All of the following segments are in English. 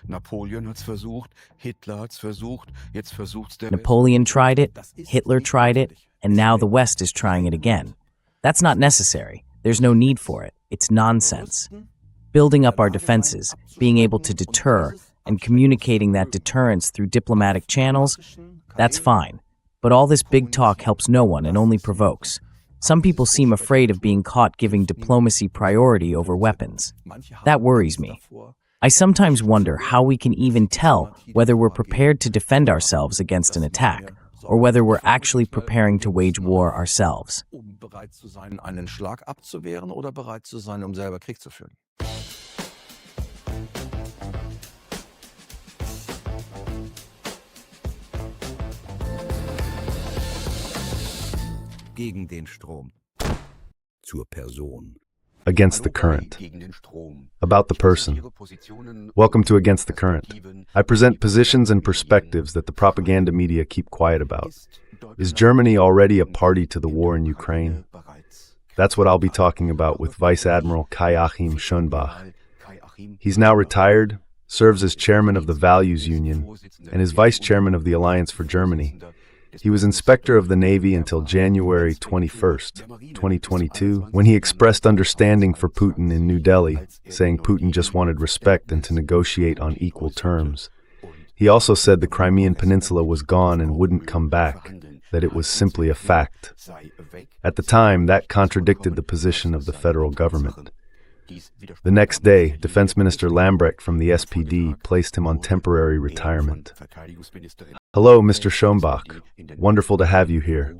Napoleon tried it, Hitler tried it, and now the West is trying it again. That's not necessary. There's no need for it. It's nonsense. Building up our defenses, being able to deter, and communicating that deterrence through diplomatic channels, that's fine. But all this big talk helps no one and only provokes. Some people seem afraid of being caught giving diplomacy priority over weapons. That worries me. I sometimes wonder how we can even tell whether we're prepared to defend ourselves against an attack, or whether we're actually preparing to wage war ourselves. Gegen den Strom. Zur Person. Against the Current. About the person. Welcome to Against the Current. I present positions and perspectives that the propaganda media keep quiet about. Is Germany already a party to the war in Ukraine? That's what I'll be talking about with Vice Admiral Kay-Achim Schönbach. He's now retired, serves as chairman of the Values Union, and is vice chairman of the Alliance for Germany. He was inspector of the Navy until January 21st, 2022, when he expressed understanding for Putin in New Delhi, saying Putin just wanted respect and to negotiate on equal terms. He also said the Crimean Peninsula was gone and wouldn't come back, that it was simply a fact. At the time, that contradicted the position of the federal government. The next day, Defense Minister Lambrecht from the SPD placed him on temporary retirement. Hello, Mr. Schönbach. Wonderful to have you here.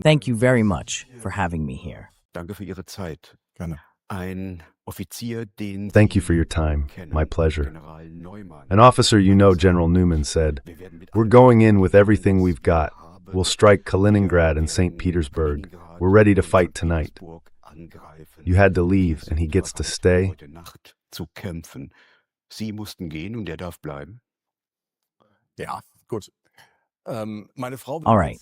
Thank you very much for having me here. Thank you for your time. My pleasure. An officer you know, General Newman, said, "We're going in with everything we've got. We'll strike Kaliningrad and St. Petersburg. We're ready to fight tonight." You had to leave, and he gets to stay? All right.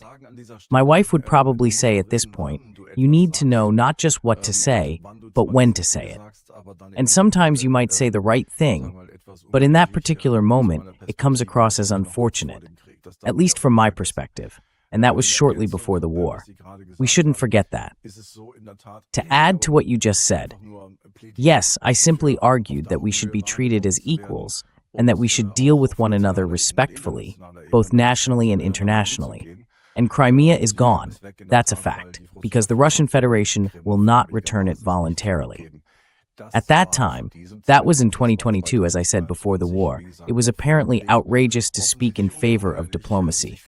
My wife would probably say at this point, you need to know not just what to say, but when to say it. And sometimes you might say the right thing, but in that particular moment, it comes across as unfortunate, at least from my perspective. And that was shortly before the war. We shouldn't forget that. To add to what you just said, yes, I simply argued that we should be treated as equals and that we should deal with one another respectfully, both nationally and internationally. And Crimea is gone. That's a fact, because the Russian Federation will not return it voluntarily. At that time, that was in 2022, as I said before the war, it was apparently outrageous to speak in favor of diplomacy.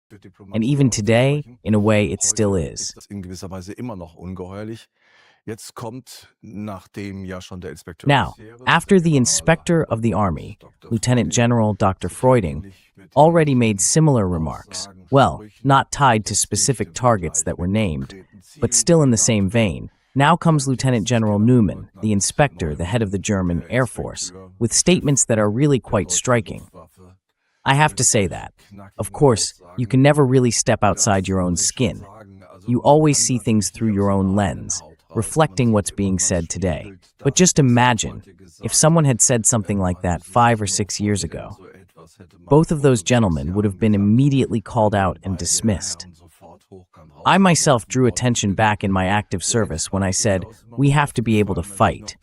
And even today, in a way, it still is. Now, after the inspector of the army, Lieutenant General Dr. Freuding, already made similar remarks, well, not tied to specific targets that were named, but still in the same vein, now comes Lieutenant General Neumann, the inspector, the head of the German Air Force, with statements that are really quite striking. I have to say that. Of course, you can never really step outside your own skin. You always see things through your own lens, reflecting what's being said today. But just imagine, if someone had said something like that 5 or 6 years ago, both of those gentlemen would have been immediately called out and dismissed. I myself drew attention back in my active service when I said, we have to be able to fight.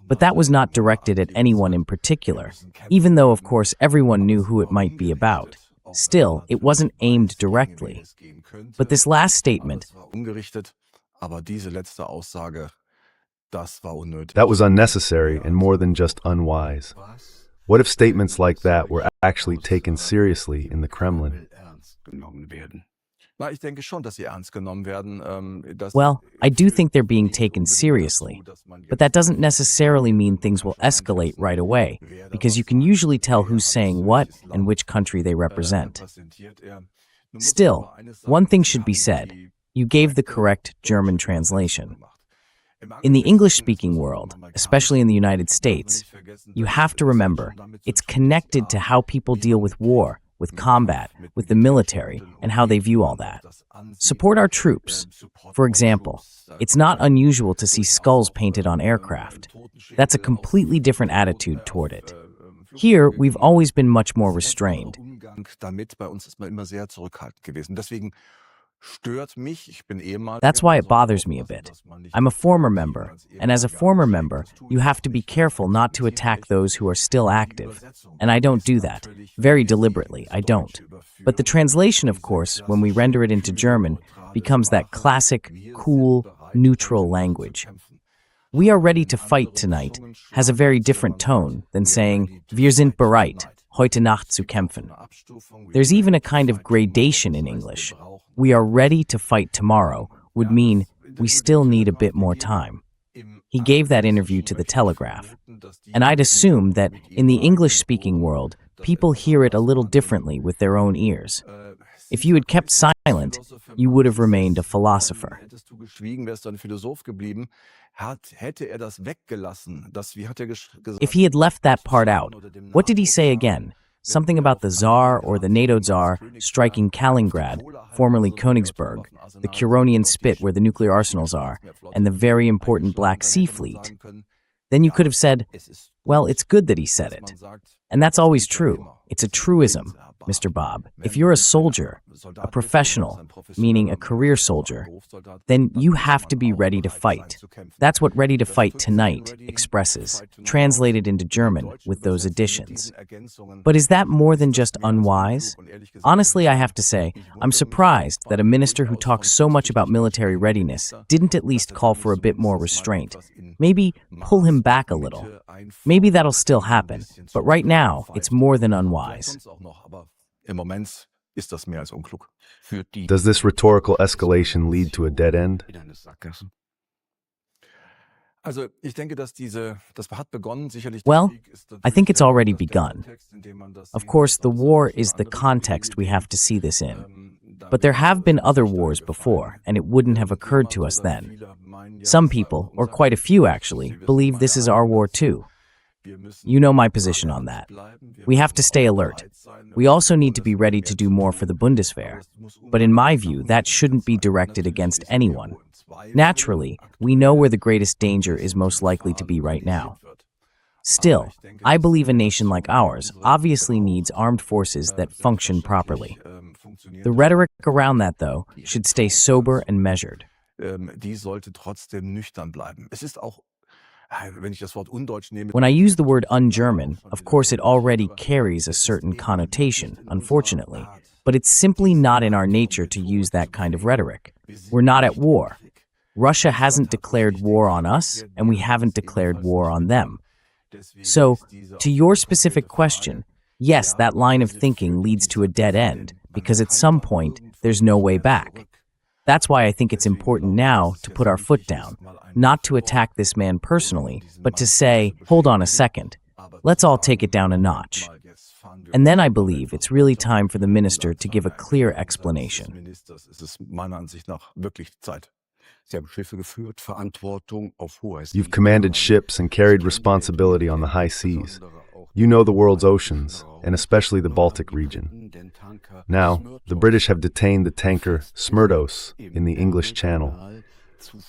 But that was not directed at anyone in particular, even though, of course, everyone knew who it might be about. Still, it wasn't aimed directly. But this last statement, that was unnecessary and more than just unwise. What if statements like that were actually taken seriously in the Kremlin? Well, I do think they're being taken seriously, but that doesn't necessarily mean things will escalate right away, because you can usually tell who's saying what and which country they represent. Still, one thing should be said. You gave the correct German translation. In the English-speaking world, especially in the United States, you have to remember, it's connected to how people deal with war, with combat, with the military, and how they view all that. Support our troops. For example, it's not unusual to see skulls painted on aircraft. That's a completely different attitude toward it. Here, we've always been much more restrained. That's why it bothers me a bit. I'm a former member, and as a former member, you have to be careful not to attack those who are still active. And I don't do that. Very deliberately, I don't. But the translation, of course, when we render it into German, becomes that classic, cool, neutral language. "We are ready to fight tonight" has a very different tone than saying, "Wir sind bereit, heute Nacht zu kämpfen." There's even a kind of gradation in English. "We are ready to fight tomorrow" would mean we still need a bit more time. He gave that interview to the Telegraph. And I'd assume that in the English-speaking world, people hear it a little differently with their own ears. If you had kept silent, you would have remained a philosopher. If he had left that part out, what did he say again? Something about the Tsar or the NATO Tsar striking Kaliningrad, formerly Königsberg, the Curonian Spit where the nuclear arsenals are, and the very important Black Sea Fleet. Then you could have said, well, it's good that he said it. And that's always true. It's a truism, Mr. Bob. If you're a soldier, a professional, meaning a career soldier, then you have to be ready to fight. That's what "ready to fight tonight" expresses, translated into German with those additions. But is that more than just unwise? Honestly, I have to say, I'm surprised that a minister who talks so much about military readiness didn't at least call for a bit more restraint. Maybe pull him back a little. Maybe that'll still happen, but right now, it's more than unwise. Does this rhetorical escalation lead to a dead end? Well, I think it's already begun. Of course, the war is the context we have to see this in. But there have been other wars before, and it wouldn't have occurred to us then. Some people, or quite a few actually, believe this is our war too. You know my position on that. We have to stay alert. We also need to be ready to do more for the Bundeswehr. But in my view, that shouldn't be directed against anyone. Naturally, we know where the greatest danger is most likely to be right now. Still, I believe a nation like ours obviously needs armed forces that function properly. The rhetoric around that, though, should stay sober and measured. When I use the word un-German, of course it already carries a certain connotation, unfortunately. But it's simply not in our nature to use that kind of rhetoric. We're not at war. Russia hasn't declared war on us, and we haven't declared war on them. So, to your specific question, yes, that line of thinking leads to a dead end, because at some point, there's no way back. That's why I think it's important now to put our foot down, not to attack this man personally, but to say, hold on a second, let's all take it down a notch. And then I believe it's really time for the minister to give a clear explanation. You've commanded ships and carried responsibility on the high seas. You know the world's oceans, and especially the Baltic region. Now, the British have detained the tanker Smerdos in the English Channel.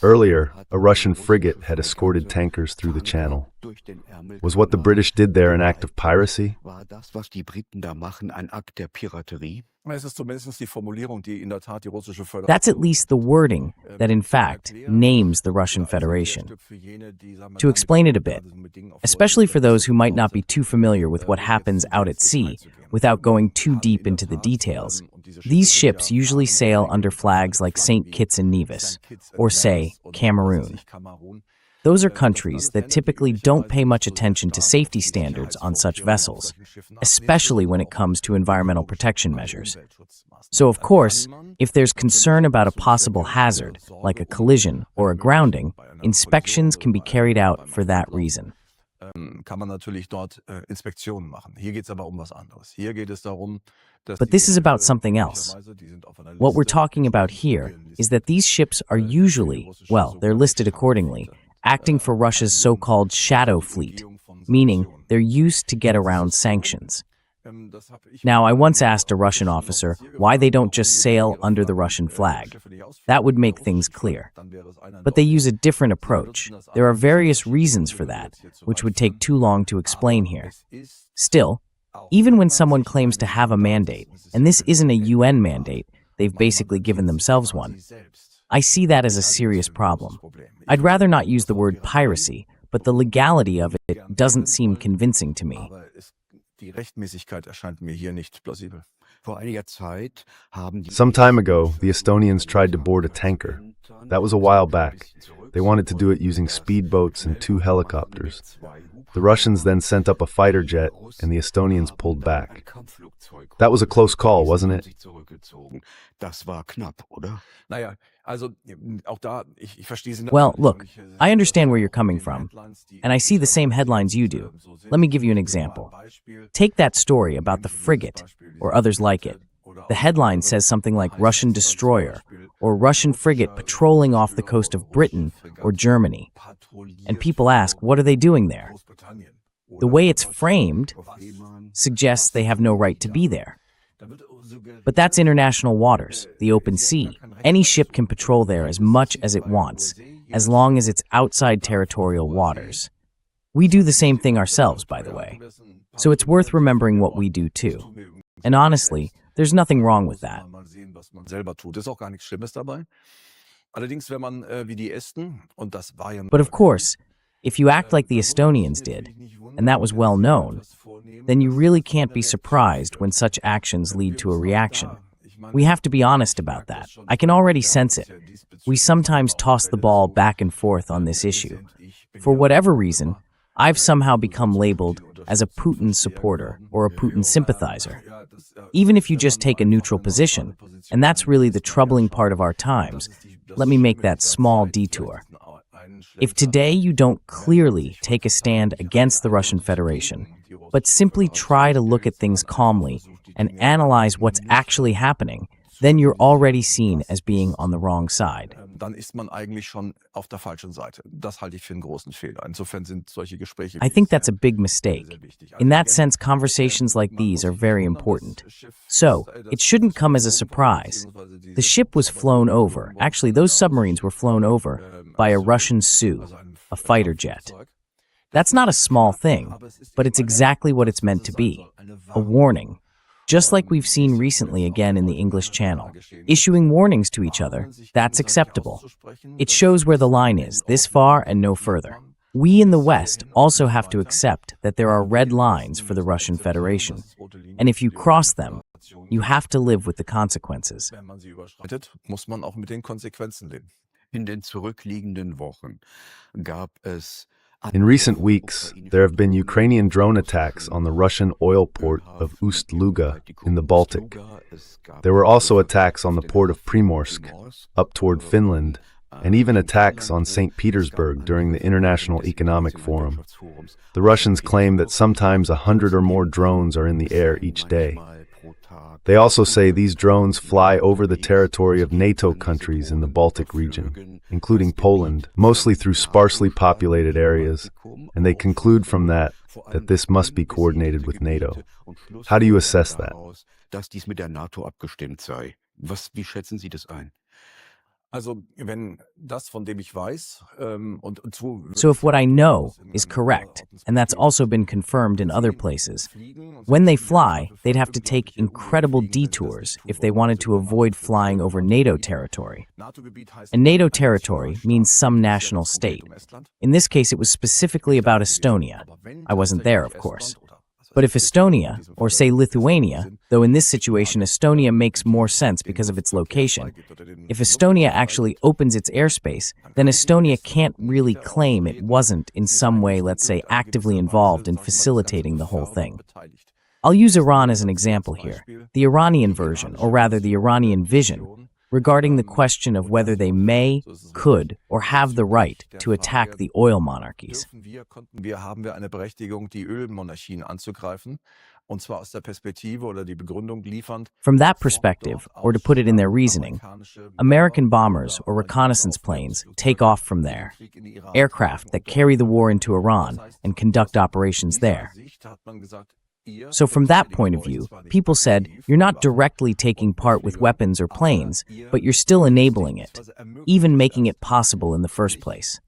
Earlier, a Russian frigate had escorted tankers through the channel. Was what the British did there an act of piracy? That's at least the wording that, in fact, names the Russian Federation. To explain it a bit, especially for those who might not be too familiar with what happens out at sea, without going too deep into the details, these ships usually sail under flags like St. Kitts and Nevis, or say, Cameroon. Those are countries that typically don't pay much attention to safety standards on such vessels, especially when it comes to environmental protection measures. So, of course, if there's concern about a possible hazard, like a collision or a grounding, inspections can be carried out for that reason. But this is about something else. What we're talking about here is that these ships are usually, well, they're listed accordingly, acting for Russia's so-called shadow fleet, meaning they're used to get around sanctions. Now, I once asked a Russian officer why they don't just sail under the Russian flag. That would make things clear. But they use a different approach. There are various reasons for that, which would take too long to explain here. Still, even when someone claims to have a mandate, and this isn't a UN mandate, they've basically given themselves one, I see that as a serious problem. I'd rather not use the word piracy, but the legality of it doesn't seem convincing to me. Some time ago, the Estonians tried to board a tanker. That was a while back. They wanted to do it using speedboats and 2 helicopters. The Russians then sent up a fighter jet, and the Estonians pulled back. That was a close call, wasn't it? Well, look, I understand where you're coming from, and I see the same headlines you do. Let me give you an example. Take that story about the frigate, or others like it. The headline says something like Russian destroyer, or Russian frigate patrolling off the coast of Britain or Germany. And people ask, what are they doing there? The way it's framed suggests they have no right to be there. But that's international waters, the open sea. Any ship can patrol there as much as it wants, as long as it's outside territorial waters. We do the same thing ourselves, by the way. So it's worth remembering what we do too. And honestly, there's nothing wrong with that. But of course, if you act like the Estonians did, and that was well known, then you really can't be surprised when such actions lead to a reaction. We have to be honest about that. I can already sense it. We sometimes toss the ball back and forth on this issue. For whatever reason, I've somehow become labeled as a Putin supporter or a Putin sympathizer. Even if you just take a neutral position, and that's really the troubling part of our times, let me make that small detour. If today you don't clearly take a stand against the Russian Federation, but simply try to look at things calmly and analyze what's actually happening, then you're already seen as being on the wrong side. I think that's a big mistake. In that sense, conversations like these are very important. So, it shouldn't come as a surprise. The ship was flown over, actually those submarines were flown over, by a Russian Su, a fighter jet. That's not a small thing, but it's exactly what it's meant to be, a warning. Just like we've seen recently again in the English Channel. Issuing warnings to each other, that's acceptable. It shows where the line is, this far and no further. We in the West also have to accept that there are red lines for the Russian Federation, and if you cross them, you have to live with the consequences. In recent weeks, there have been Ukrainian drone attacks on the Russian oil port of Ust-Luga in the Baltic. There were also attacks on the port of Primorsk, up toward Finland, and even attacks on St. Petersburg during the International Economic Forum. The Russians claim that sometimes 100 or more drones are in the air each day. They also say these drones fly over the territory of NATO countries in the Baltic region, including Poland, mostly through sparsely populated areas, and they conclude from that this must be coordinated with NATO. How do you assess that? So if what I know is correct, and that's also been confirmed in other places, when they fly, they'd have to take incredible detours if they wanted to avoid flying over NATO territory. And NATO territory means some national state. In this case, it was specifically about Estonia. I wasn't there, of course. But if Estonia, or say Lithuania, though in this situation Estonia makes more sense because of its location, if Estonia actually opens its airspace, then Estonia can't really claim it wasn't in some way, let's say, actively involved in facilitating the whole thing. I'll use Iran as an example here, the Iranian version, or rather the Iranian vision, regarding the question of whether they may, could, or have the right to attack the oil monarchies. From that perspective, or to put it in their reasoning, American bombers or reconnaissance planes take off from there, aircraft that carry the war into Iran and conduct operations there. So from that point of view, people said, you're not directly taking part with weapons or planes, but you're still enabling it, even making it possible in the first place.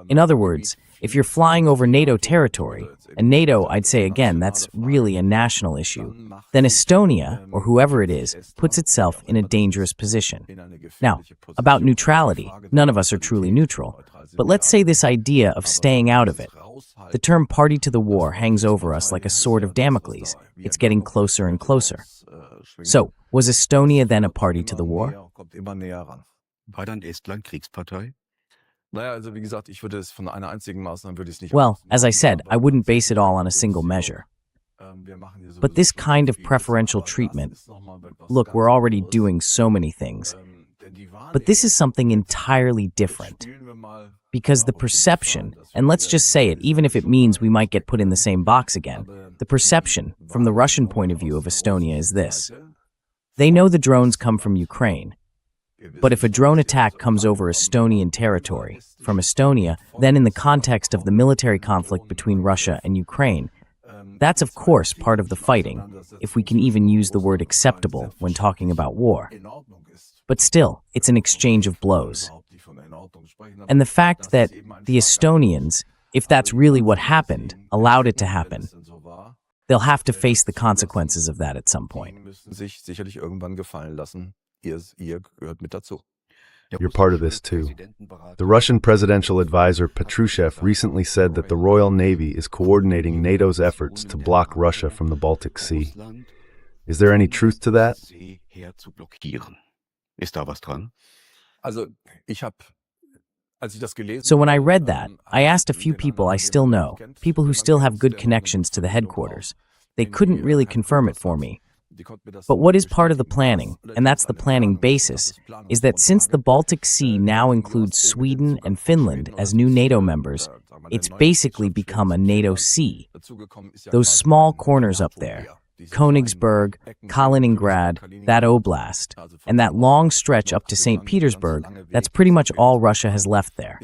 In other words, if you're flying over NATO territory, and NATO, I'd say again, that's really a national issue, then Estonia, or whoever it is, puts itself in a dangerous position. Now, about neutrality, none of us are truly neutral, but let's say this idea of staying out of it. The term party to the war hangs over us like a sword of Damocles. It's getting closer and closer. So, was Estonia then a party to the war? War dann Estland Kriegspartei? Well, as I said, I wouldn't base it all on a single measure. But this kind of preferential treatment, look, we're already doing so many things. But this is something entirely different. Because the perception, and let's just say it, even if it means we might get put in the same box again, the perception, from the Russian point of view of Estonia is this. They know the drones come from Ukraine. But if a drone attack comes over Estonian territory, from Estonia, then in the context of the military conflict between Russia and Ukraine, that's of course part of the fighting, if we can even use the word acceptable when talking about war. But still, it's an exchange of blows. And the fact that the Estonians, if that's really what happened, allowed it to happen, they'll have to face the consequences of that at some point. You're part of this too. The Russian presidential advisor Patrushev recently said that the Royal Navy is coordinating NATO's efforts to block Russia from the Baltic Sea. Is there any truth to that? Ist da was dran? So when I read that, I asked a few people I still know, people who still have good connections to the headquarters. They couldn't really confirm it for me. But what is part of the planning, and that's the planning basis, is that since the Baltic Sea now includes Sweden and Finland as new NATO members, it's basically become a NATO sea. Those small corners up there, Königsberg, Kaliningrad, that oblast, and that long stretch up to St. Petersburg, that's pretty much all Russia has left there.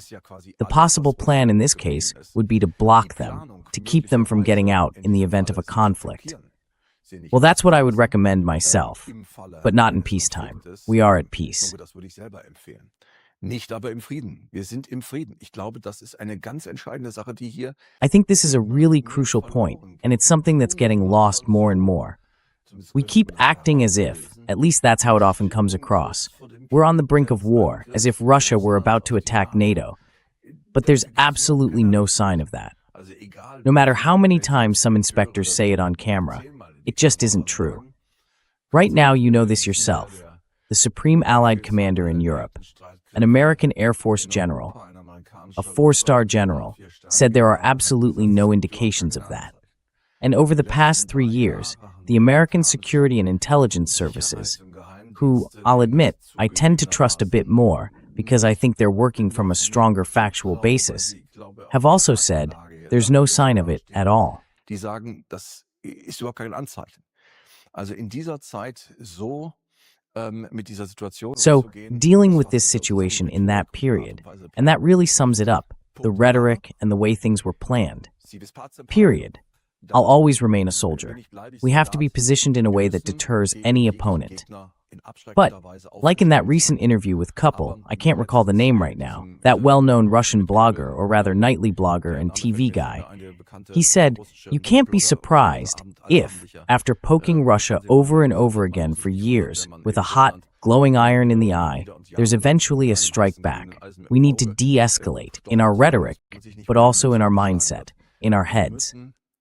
The possible plan in this case would be to block them, to keep them from getting out in the event of a conflict. Well, that's what I would recommend myself, but not in peacetime. We are at peace. Nicht aber im Frieden. Wir sind im Frieden. Ich glaube, das ist eine ganz entscheidende Sache, die hier. I think this is a really crucial point, and it's something that's getting lost more and more. We keep acting as if, at least that's how it often comes across, we're on the brink of war, as if Russia were about to attack NATO. But there's absolutely no sign of that. No matter how many times some inspectors say it on camera, it just isn't true. Right now, you know this yourself. The Supreme Allied Commander in Europe, an American Air Force general, a 4-star general, said there are absolutely no indications of that. And over the past 3 years, the American security and intelligence services, who, I'll admit, I tend to trust a bit more because I think they're working from a stronger factual basis, have also said there's no sign of it at all. Die sagen, das ist überhaupt kein Anzeichen. Also in dieser Zeit so So, dealing with this situation in that period, and that really sums it up, the rhetoric and the way things were planned. Period. I'll always remain a soldier. We have to be positioned in a way that deters any opponent. But, like in that recent interview with Couple, I can't recall the name right now, that well-known Russian blogger, or rather nightly blogger and TV guy, he said, you can't be surprised if, after poking Russia over and over again for years with a hot, glowing iron in the eye, there's eventually a strike back. We need to de-escalate in our rhetoric, but also in our mindset, in our heads.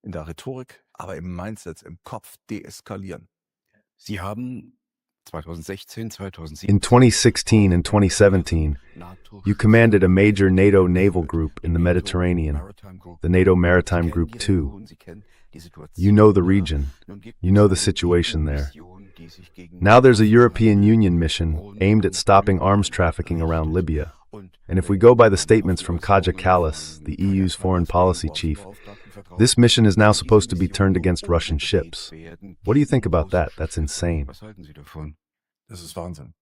In der Rhetorik, aber im Mindset, im Kopf deeskalieren. Sie haben 2016, 2017. In 2016 and 2017, you commanded a major NATO naval group in the Mediterranean, the NATO Maritime Group 2. You know the region. You know the situation there. Now there's a European Union mission aimed at stopping arms trafficking around Libya. And if we go by the statements from Kaja Kallas, the EU's foreign policy chief, this mission is now supposed to be turned against Russian ships. What do you think about that? That's insane. Das ist Wahnsinn.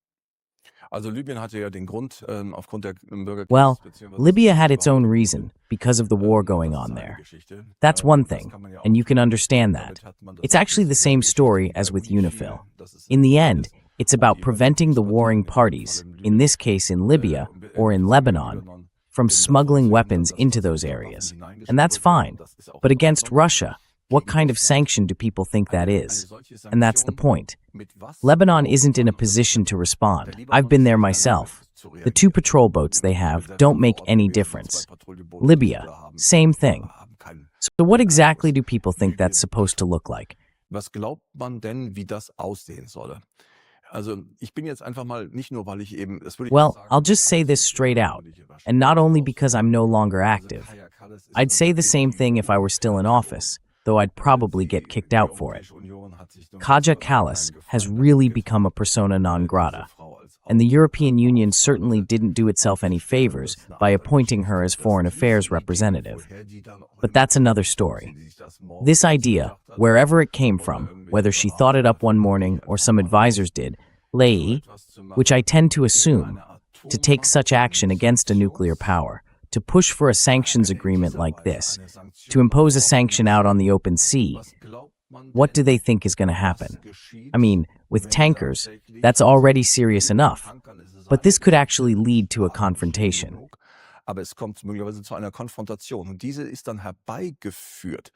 Well, Libya had its own reason because of the war going on there. That's one thing, and you can understand that. It's actually the same story as with UNIFIL. In the end, it's about preventing the warring parties, in this case in Libya or in Lebanon, from smuggling weapons into those areas. And that's fine. But against Russia, what kind of sanction do people think that is? And that's the point. Lebanon isn't in a position to respond. I've been there myself. The 2 patrol boats they have don't make any difference. Libya, same thing. So what exactly do people think that's supposed to look like? Was glaubt man denn, wie das aussehen solle? Also, ich bin jetzt einfach mal nicht nur, weil ich eben, das würde ich Well, sagen, I'll just say this straight out, and not only because I'm no longer active. I'd say the same thing if I were still in office, though I'd probably get kicked out for it. Kaja Kallas has really become a persona non grata, and the European Union certainly didn't do itself any favors by appointing her as foreign affairs representative. But that's another story. This idea, wherever it came from, whether she thought it up one morning or some advisors did, lei, which I tend to assume, to take such action against a nuclear power, to push for a sanctions agreement like this, to impose a sanction out on the open sea, what do they think is going to happen? I mean, with tankers, that's already serious enough. But this could actually lead to a confrontation. Aber es kommt möglicherweise zu einer Konfrontation und diese ist dann herbeigeführt.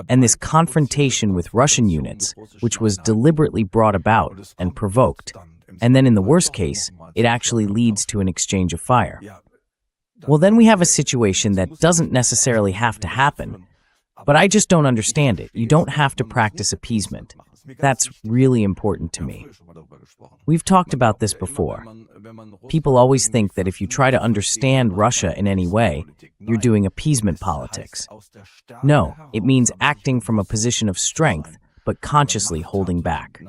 And this confrontation with Russian units, which was deliberately brought about and provoked, and then in the worst case, it actually leads to an exchange of fire. Well, then we have a situation that doesn't necessarily have to happen, but I just don't understand it. You don't have to practice appeasement. That's really important to me. We've talked about this before. People always think that if you try to understand Russia in any way, you're doing appeasement politics. No, it means acting from a position of strength, but consciously holding back.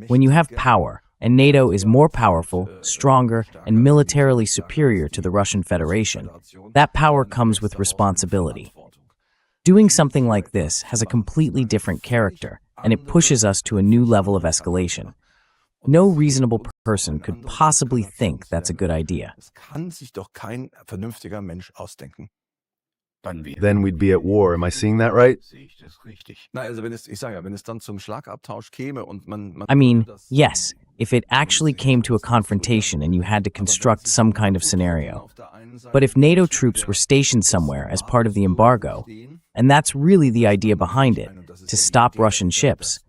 When you have power, and NATO is more powerful, stronger, and militarily superior to the Russian Federation, that power comes with responsibility. Doing something like this has a completely different character, and it pushes us to a new level of escalation. No reasonable person could possibly think that's a good idea. Das kann sich doch kein vernünftiger Mensch ausdenken. Then we'd be at war. Am I seeing that right? Sehe ich das richtig? Na, also ich sage ja, wenn es dann zum Schlagabtausch käme und man I mean, yes, if it actually came to a confrontation and you had to construct some kind of scenario. But if NATO troops were stationed somewhere as part of the embargo, and that's really the idea behind it, to stop Russian ships,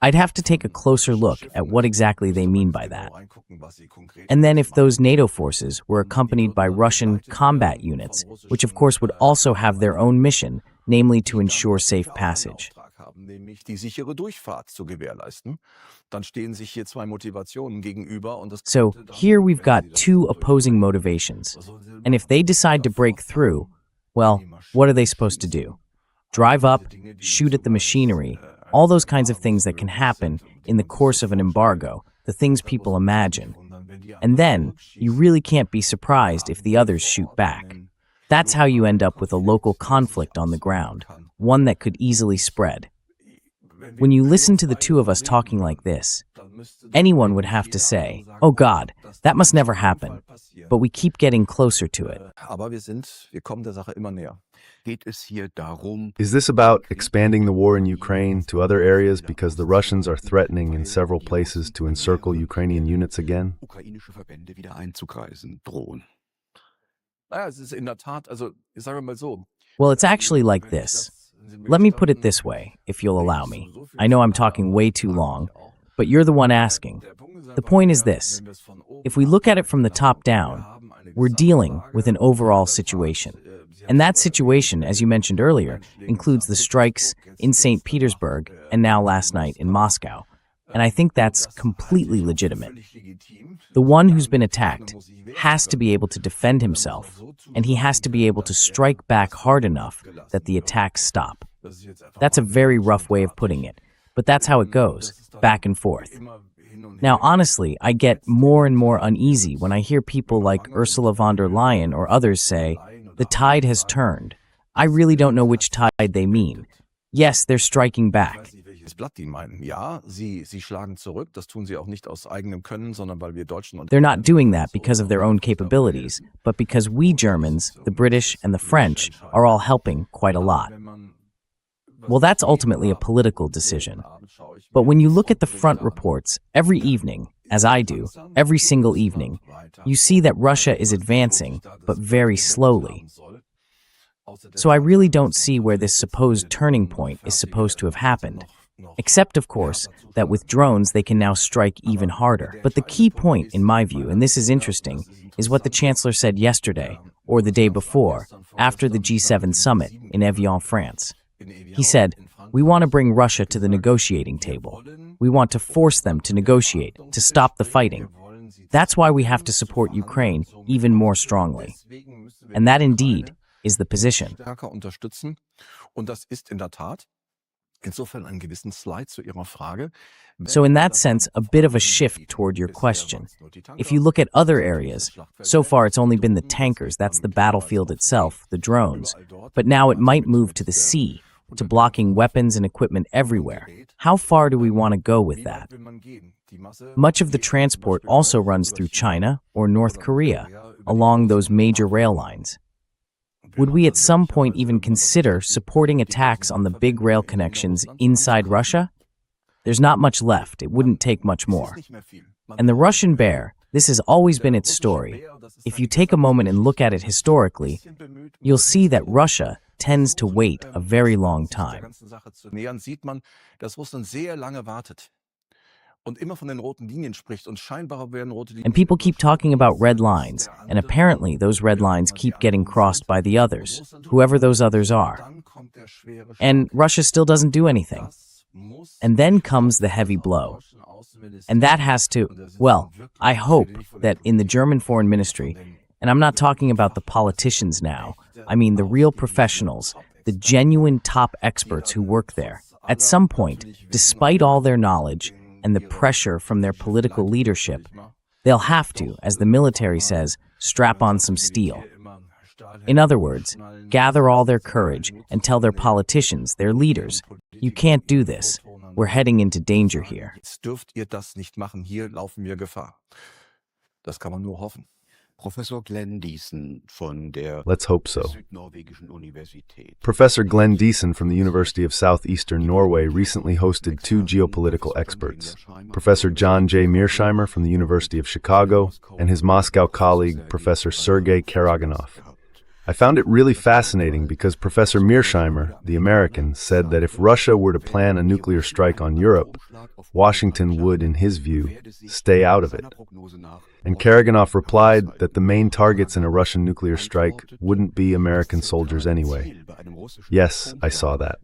I'd have to take a closer look at what exactly they mean by that. And then if those NATO forces were accompanied by Russian combat units, which of course would also have their own mission, namely to ensure safe passage. nämlich die sichere Durchfahrt zu gewährleisten, dann stehen sich hier zwei Motivationen gegenüber und das So here we've got two opposing motivations. And if they decide to break through, well, what are they supposed to do? Drive up, shoot at the machinery, all those kinds of things that can happen in the course of an embargo, the things people imagine. And then, you really can't be surprised if the others shoot back. That's how you end up with a local conflict on the ground, one that could easily spread. When you listen to the two of us talking like this, anyone would have to say, oh God, that must never happen. But we keep getting closer to it. Aber wir kommen der Sache immer näher. Geht es hier darum, Is this about expanding the war in Ukraine to other areas because the Russians are threatening in several places to encircle Ukrainian units again? ukrainische Verbände wieder einzukreisen drohen? Naja, es ist in der Tat, also ich sage mal so. Well, it's actually like this. Let me put it this way, if you'll allow me. I know I'm talking way too long, but you're the one asking. The point is this. If we look at it from the top down, we're dealing with an overall situation. And that situation, as you mentioned earlier, includes the strikes in St. Petersburg and now last night in Moscow. And I think that's completely legitimate. The one who's been attacked has to be able to defend himself, and he has to be able to strike back hard enough that the attacks stop. That's a very rough way of putting it, but that's how it goes, back and forth. Now, honestly, I get more and more uneasy when I hear people like Ursula von der Leyen or others say, the tide has turned. I really don't know which tide they mean. Yes, they're striking back. welches Blatt die meinen. Ja, sie schlagen zurück, das tun sie auch nicht aus eigenem Können, sondern weil wir Deutschen und They're not doing that because of their own capabilities, but because we Germans, the British, and the French are all helping quite a lot. Well, that's ultimately a political decision. But when you look at the front reports every evening, as I do, every single evening, you see that Russia is advancing, but very slowly. So I really don't see where this supposed turning point is supposed to have happened. Except, of course, that with drones they can now strike even harder. But the key point, in my view, and this is interesting, is what the Chancellor said yesterday, or the day before, after the G7 summit in Evian, France. He said, "We want to bring Russia to the negotiating table. We want to force them to negotiate, to stop the fighting. That's why we have to support Ukraine even more strongly." And that indeed is the position. stärker unterstützen. Und das ist in der Tat insofern einen gewissen Slide zu Ihrer Frage. So in that sense, a bit of a shift toward your question. If you look at other areas, so far it's only been the tankers, that's the battlefield itself, the drones. But now it might move to the sea, to blocking weapons and equipment everywhere. How far do we want to go with that? Much of the transport also runs through China or North Korea, along those major rail lines. Would we at some point even consider supporting attacks on the big rail connections inside Russia? There's not much left. It wouldn't take much more. And the Russian bear, this has always been its story. If you take a moment and look at it historically, you'll see that Russia tends to wait a very long time. Nähern sieht man, dass Russland sehr lange wartet und immer von den roten Linien spricht und scheinbar werden rote Linien. And people keep talking about red lines, and apparently those red lines keep getting crossed by the others, whoever those others are. And Russia still doesn't do anything. And then comes the heavy blow. And that has to, well, I hope that in the German Foreign Ministry, and I'm not talking about the politicians now, I mean the real professionals, the genuine top experts who work there, at some point, despite all their knowledge and the pressure from their political leadership, they'll have to, as the military says, strap on some steel. In other words, gather all their courage and tell their politicians, their leaders, you can't do this. We're heading into danger here. Jetzt dürft ihr das nicht machen, hier laufen wir Gefahr. Das kann man nur hoffen. Professor Glenn Deason von der Let's hope so. Südnorwegischen Universität. Professor Glenn Deason from the University of Southeastern Norway recently hosted two geopolitical experts, Professor John J. Mearsheimer from the University of Chicago and his Moscow colleague, Professor Sergei Karaganov. I found it really fascinating because Professor Mearsheimer, the American, said that if Russia were to plan a nuclear strike on Europe, Washington would, in his view, stay out of it. And Karaganov replied that the main targets in a Russian nuclear strike wouldn't be American soldiers anyway. Yes, I saw that.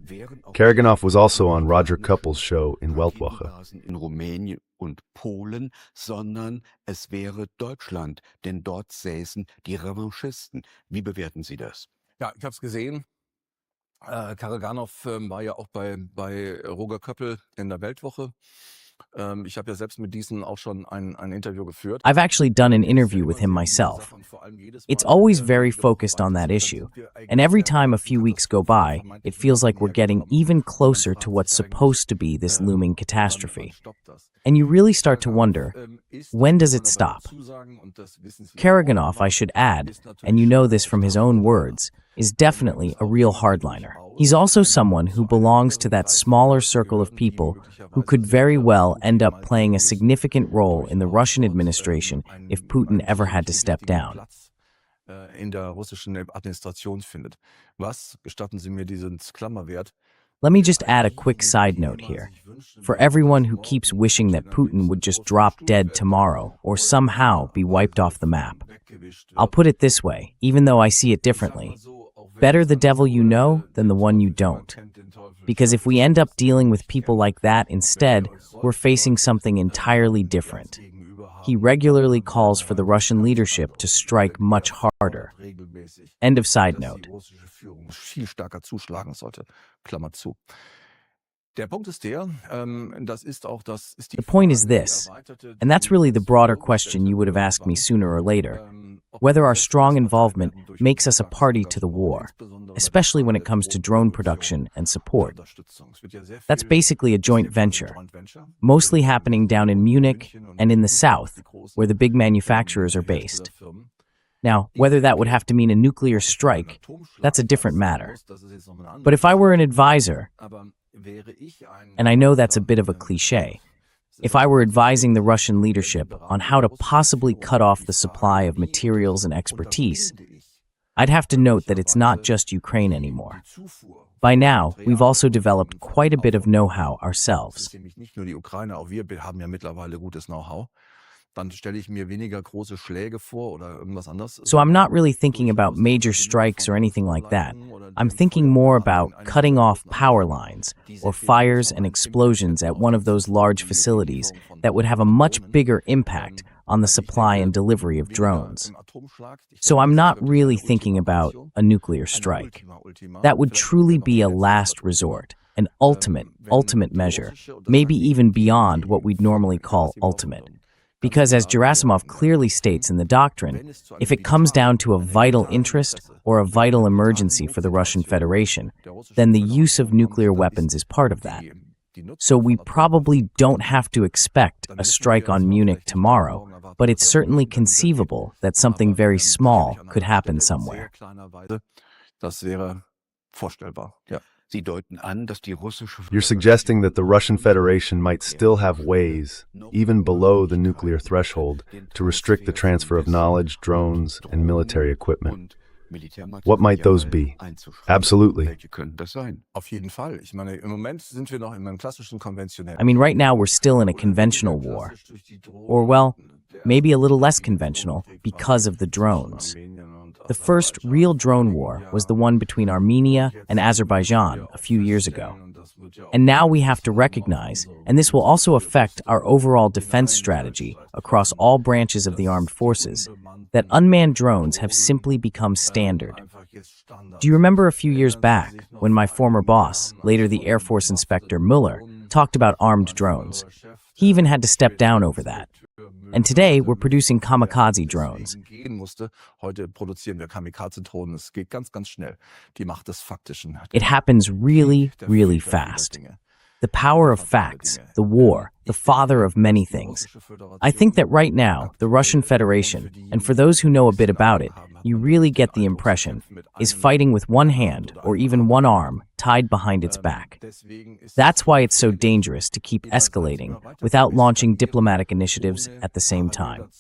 Karaganov was also on Roger Koppel's show in Weltwoche. In Rumänien und Polen, sondern es wäre Deutschland, denn dort säßen die Revanchisten. Wie bewerten Sie das? Ja, ich habe es gesehen. Karaganov war ja auch bei Roger Koppel in der Weltwoche. Ich habe ja selbst mit diesen auch schon ein Interview geführt. I've actually done an interview with him myself. It's always very focused on that issue, and every time a few weeks go by, it feels like we're getting even closer to what's supposed to be this looming catastrophe. And you really start to wonder, when does it stop? Karaganov, I should add, and you know this from his own words, is definitely a real hardliner. He's also someone who belongs to that smaller circle of people who could very well end up playing a significant role in the Russian administration if Putin ever had to step down. In der russischen Administration findet. Was, gestatten Sie mir diesen Klammerwert, Let me just add a quick side note here. For everyone who keeps wishing that Putin would just drop dead tomorrow or somehow be wiped off the map, I'll put it this way, even though I see it differently. Better the devil you know than the one you don't. Because if we end up dealing with people like that instead, we're facing something entirely different. He regularly calls for the Russian leadership to strike much harder. End of side note. viel stärker zuschlagen sollte. Klammer zu. Der Punkt ist der, das ist auch das ist die The point is Frage, die this, erweiterte and that's really the broader question you would have asked me sooner or later. whether our strong involvement makes us a party to the war, especially when it comes to drone production and support. That's basically a joint venture, mostly happening down in Munich and in the south, where the big manufacturers are based. Now, whether that would have to mean a nuclear strike, that's a different matter. But if I were an advisor, and I know that's a bit of a cliché, if I were advising the Russian leadership on how to possibly cut off the supply of materials and expertise, I'd have to note that it's not just Ukraine anymore. By now, we've also developed quite a bit of know-how ourselves. So I'm not really thinking about major strikes or anything like that. I'm thinking more about cutting off power lines or fires and explosions at one of those large facilities that would have a much bigger impact on the supply and delivery of drones. So I'm not really thinking about a nuclear strike. That would truly be a last resort, an ultimate measure, maybe even beyond what we'd normally call ultimate. Because as Gerasimov clearly states in the doctrine, if it comes down to a vital interest or a vital emergency for the Russian Federation, then the use of nuclear weapons is part of that. So we probably don't have to expect a strike on Munich tomorrow, but it's certainly conceivable that something very small could happen somewhere. You're suggesting that the Russian Federation might still have ways, even below the nuclear threshold, to restrict the transfer of knowledge, drones, and military equipment. What might those be? Absolutely. I mean, right now we're still in a conventional war. Or, well, maybe a little less conventional because of the drones. The first real drone war was the one between Armenia and Azerbaijan a few years ago. And now we have to recognize, and this will also affect our overall defense strategy across all branches of the armed forces, that unmanned drones have simply become standard. Do you remember a few years back when my former boss, later the Air Force Inspector Mueller, talked about armed drones? He even had to step down over that. And today, we're producing kamikaze drones. It happens really, really fast. The power of facts, the war, the father of many things. I think that right now, the Russian Federation, and for those who know a bit about it, you really get the impression, is fighting with one hand or even one arm tied behind its back. That's why it's so dangerous to keep escalating without launching diplomatic initiatives at the same time.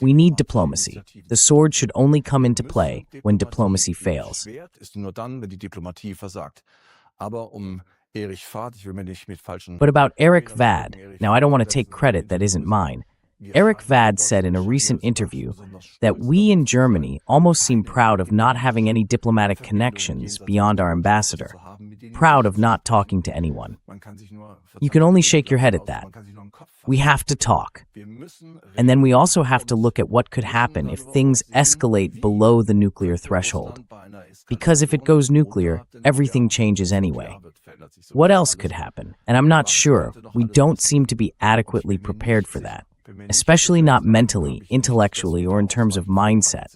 We need diplomacy. The sword should only come into play when diplomacy fails. But about Eric Vad, now I don't want to take credit that isn't mine. Eric Vad said in a recent interview that we in Germany almost seem proud of not having any diplomatic connections beyond our ambassador, proud of not talking to anyone. You can only shake your head at that. We have to talk. And then we also have to look at what could happen if things escalate below the nuclear threshold. Because if it goes nuclear, everything changes anyway. What else could happen? And I'm not sure. We don't seem to be adequately prepared for that. Especially not mentally, intellectually, or in terms of mindset.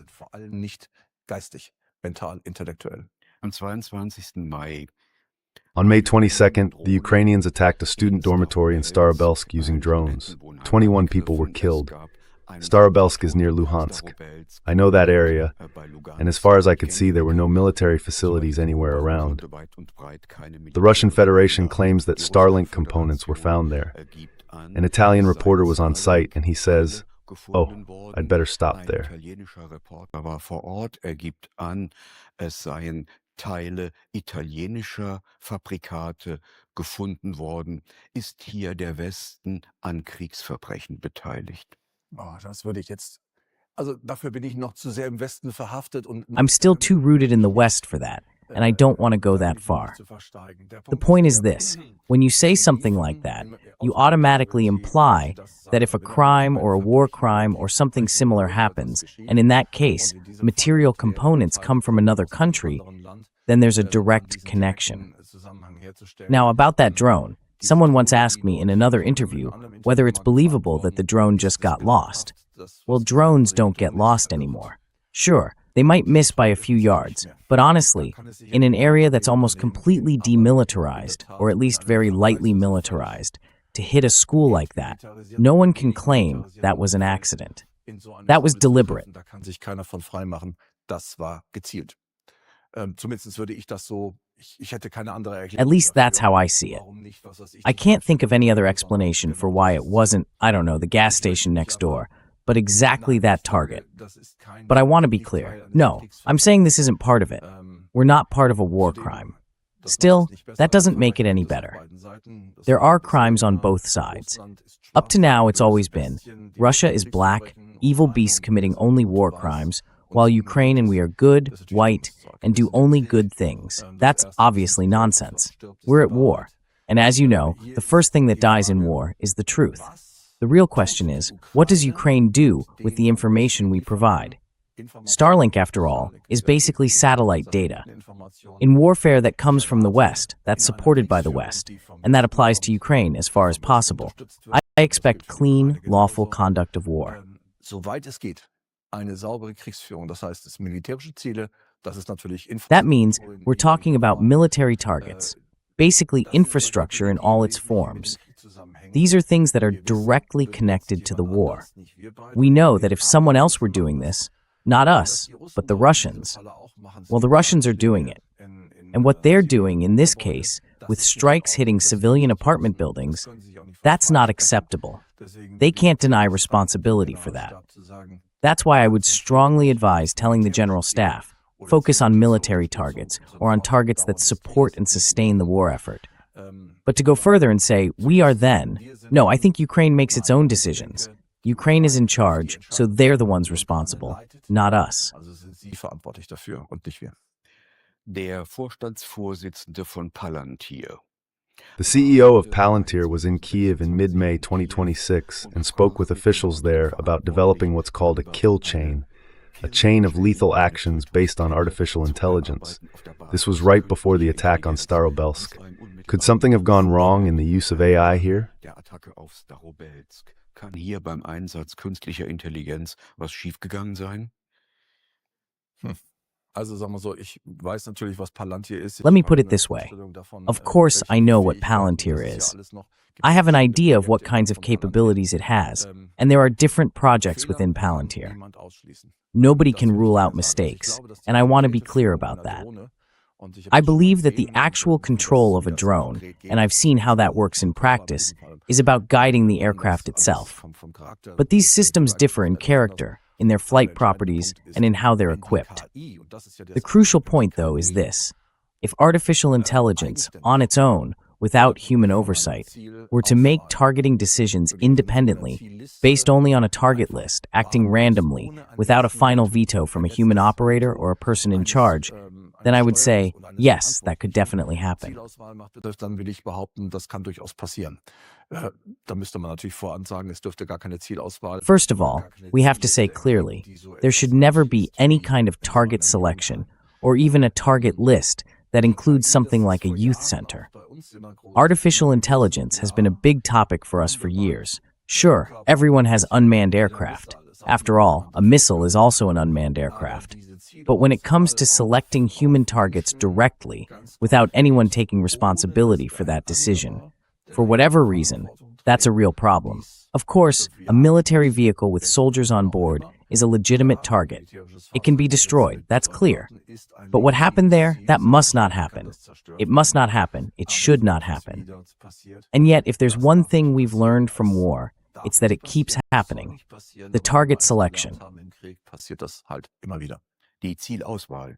On May 22nd, the Ukrainians attacked a student dormitory in Starobelsk using drones. 21 people were killed. Starobelsk is near Luhansk. I know that area, and as far as I could see, there were no military facilities anywhere around. The Russian Federation claims that Starlink components were found there. An Italian reporter was on site, and he says, "Oh, I'd better stop there." Teile italienischer Fabrikate gefunden worden, ist hier der Westen an Kriegsverbrechen beteiligt. I'm still too rooted in the West for that, and I don't want to go that far. The point is this: when you say something like that, you automatically imply that if a crime or a war crime or something similar happens, and in that case, material components come from another country, then there's a direct connection. Now, about that drone, someone once asked me in another interview whether it's believable that the drone just got lost. Well, drones don't get lost anymore. Sure, they might miss by a few yards, but honestly, in an area that's almost completely demilitarized, or at least very lightly militarized, to hit a school like that, no one can claim that was an accident. That was deliberate. Da kann sich keiner von frei machen. Das war gezielt. Zumindest würde ich das so, ich hätte keine andere Erklärung. At least that's how I see it. I can't think of any other explanation for why it wasn't, I don't know, the gas station next door, but exactly that target. But I want to be clear. No, I'm saying this isn't part of it. We're not part of a war crime. Still, that doesn't make it any better. There are crimes on both sides. Up to now, it's always been, Russia is black, evil beasts committing only war crimes, while Ukraine and we are good, white, and do only good things. That's obviously nonsense. We're at war. And as you know, the first thing that dies in war is the truth. The real question is, what does Ukraine do with the information we provide? Starlink, after all, is basically satellite data. In warfare that comes from the West, that's supported by the West, and that applies to Ukraine as far as possible, I expect clean, lawful conduct of war. Soweit es geht, eine saubere Kriegsführung. Das heißt, es militärische Ziele, das ist natürlich That means we're talking about military targets, basically infrastructure in all its forms. These are things that are directly connected to the war. We know that if someone else were doing this, not us, but the Russians, well, the Russians are doing it. And what they're doing in this case, with strikes hitting civilian apartment buildings, that's not acceptable. They can't deny responsibility for that. That's why I would strongly advise telling the General Staff, focus on military targets or on targets that support and sustain the war effort. But to go further and say, we are then, no, I think Ukraine makes its own decisions. Ukraine is in charge, so they're the ones responsible, not us. Der Vorstandsvorsitzende von Palantir. The CEO of Palantir was in Kiev in mid-May 2026 and spoke with officials there about developing what's called a kill chain, a chain of lethal actions based on artificial intelligence. This was right before the attack on Starobelsk. Could something have gone wrong in the use of AI here? Der Attacke auf Starobelsk. Kann hier beim Einsatz künstlicher Intelligenz was schiefgegangen sein? Also sagen wir so, ich weiß natürlich, was Palantir ist. Let me put it this way. Of course, I know what Palantir is. I have an idea of what kinds of capabilities it has, and there are different projects within Palantir. Nobody can rule out mistakes, and I want to be clear about that. I believe that the actual control of a drone, and I've seen how that works in practice, is about guiding the aircraft itself. But these systems differ in character, in their flight properties, and in how they're equipped. The crucial point, though, is this. If artificial intelligence, on its own, without human oversight, were to make targeting decisions independently, based only on a target list, acting randomly, without a final veto from a human operator or a person in charge, then I would say, yes, that could definitely happen. Dann will ich behaupten, das kann durchaus passieren. Da müsste man natürlich vorab sagen, es dürfte gar keine Zielauswahl. First of all, we have to say clearly, there should never be any kind of target selection, or even a target list that includes something like a youth center. Artificial intelligence has been a big topic for us for years. Sure, everyone has unmanned aircraft. After all, a missile is also an unmanned aircraft. But when it comes to selecting human targets directly, without anyone taking responsibility for that decision, for whatever reason, that's a real problem. Of course, a military vehicle with soldiers on board is a legitimate target. It can be destroyed, that's clear. But what happened there, that must not happen. It must not happen. It should not happen. And yet, if there's one thing we've learned from war, it's that it keeps happening. The target selection. Die Zielauswahl,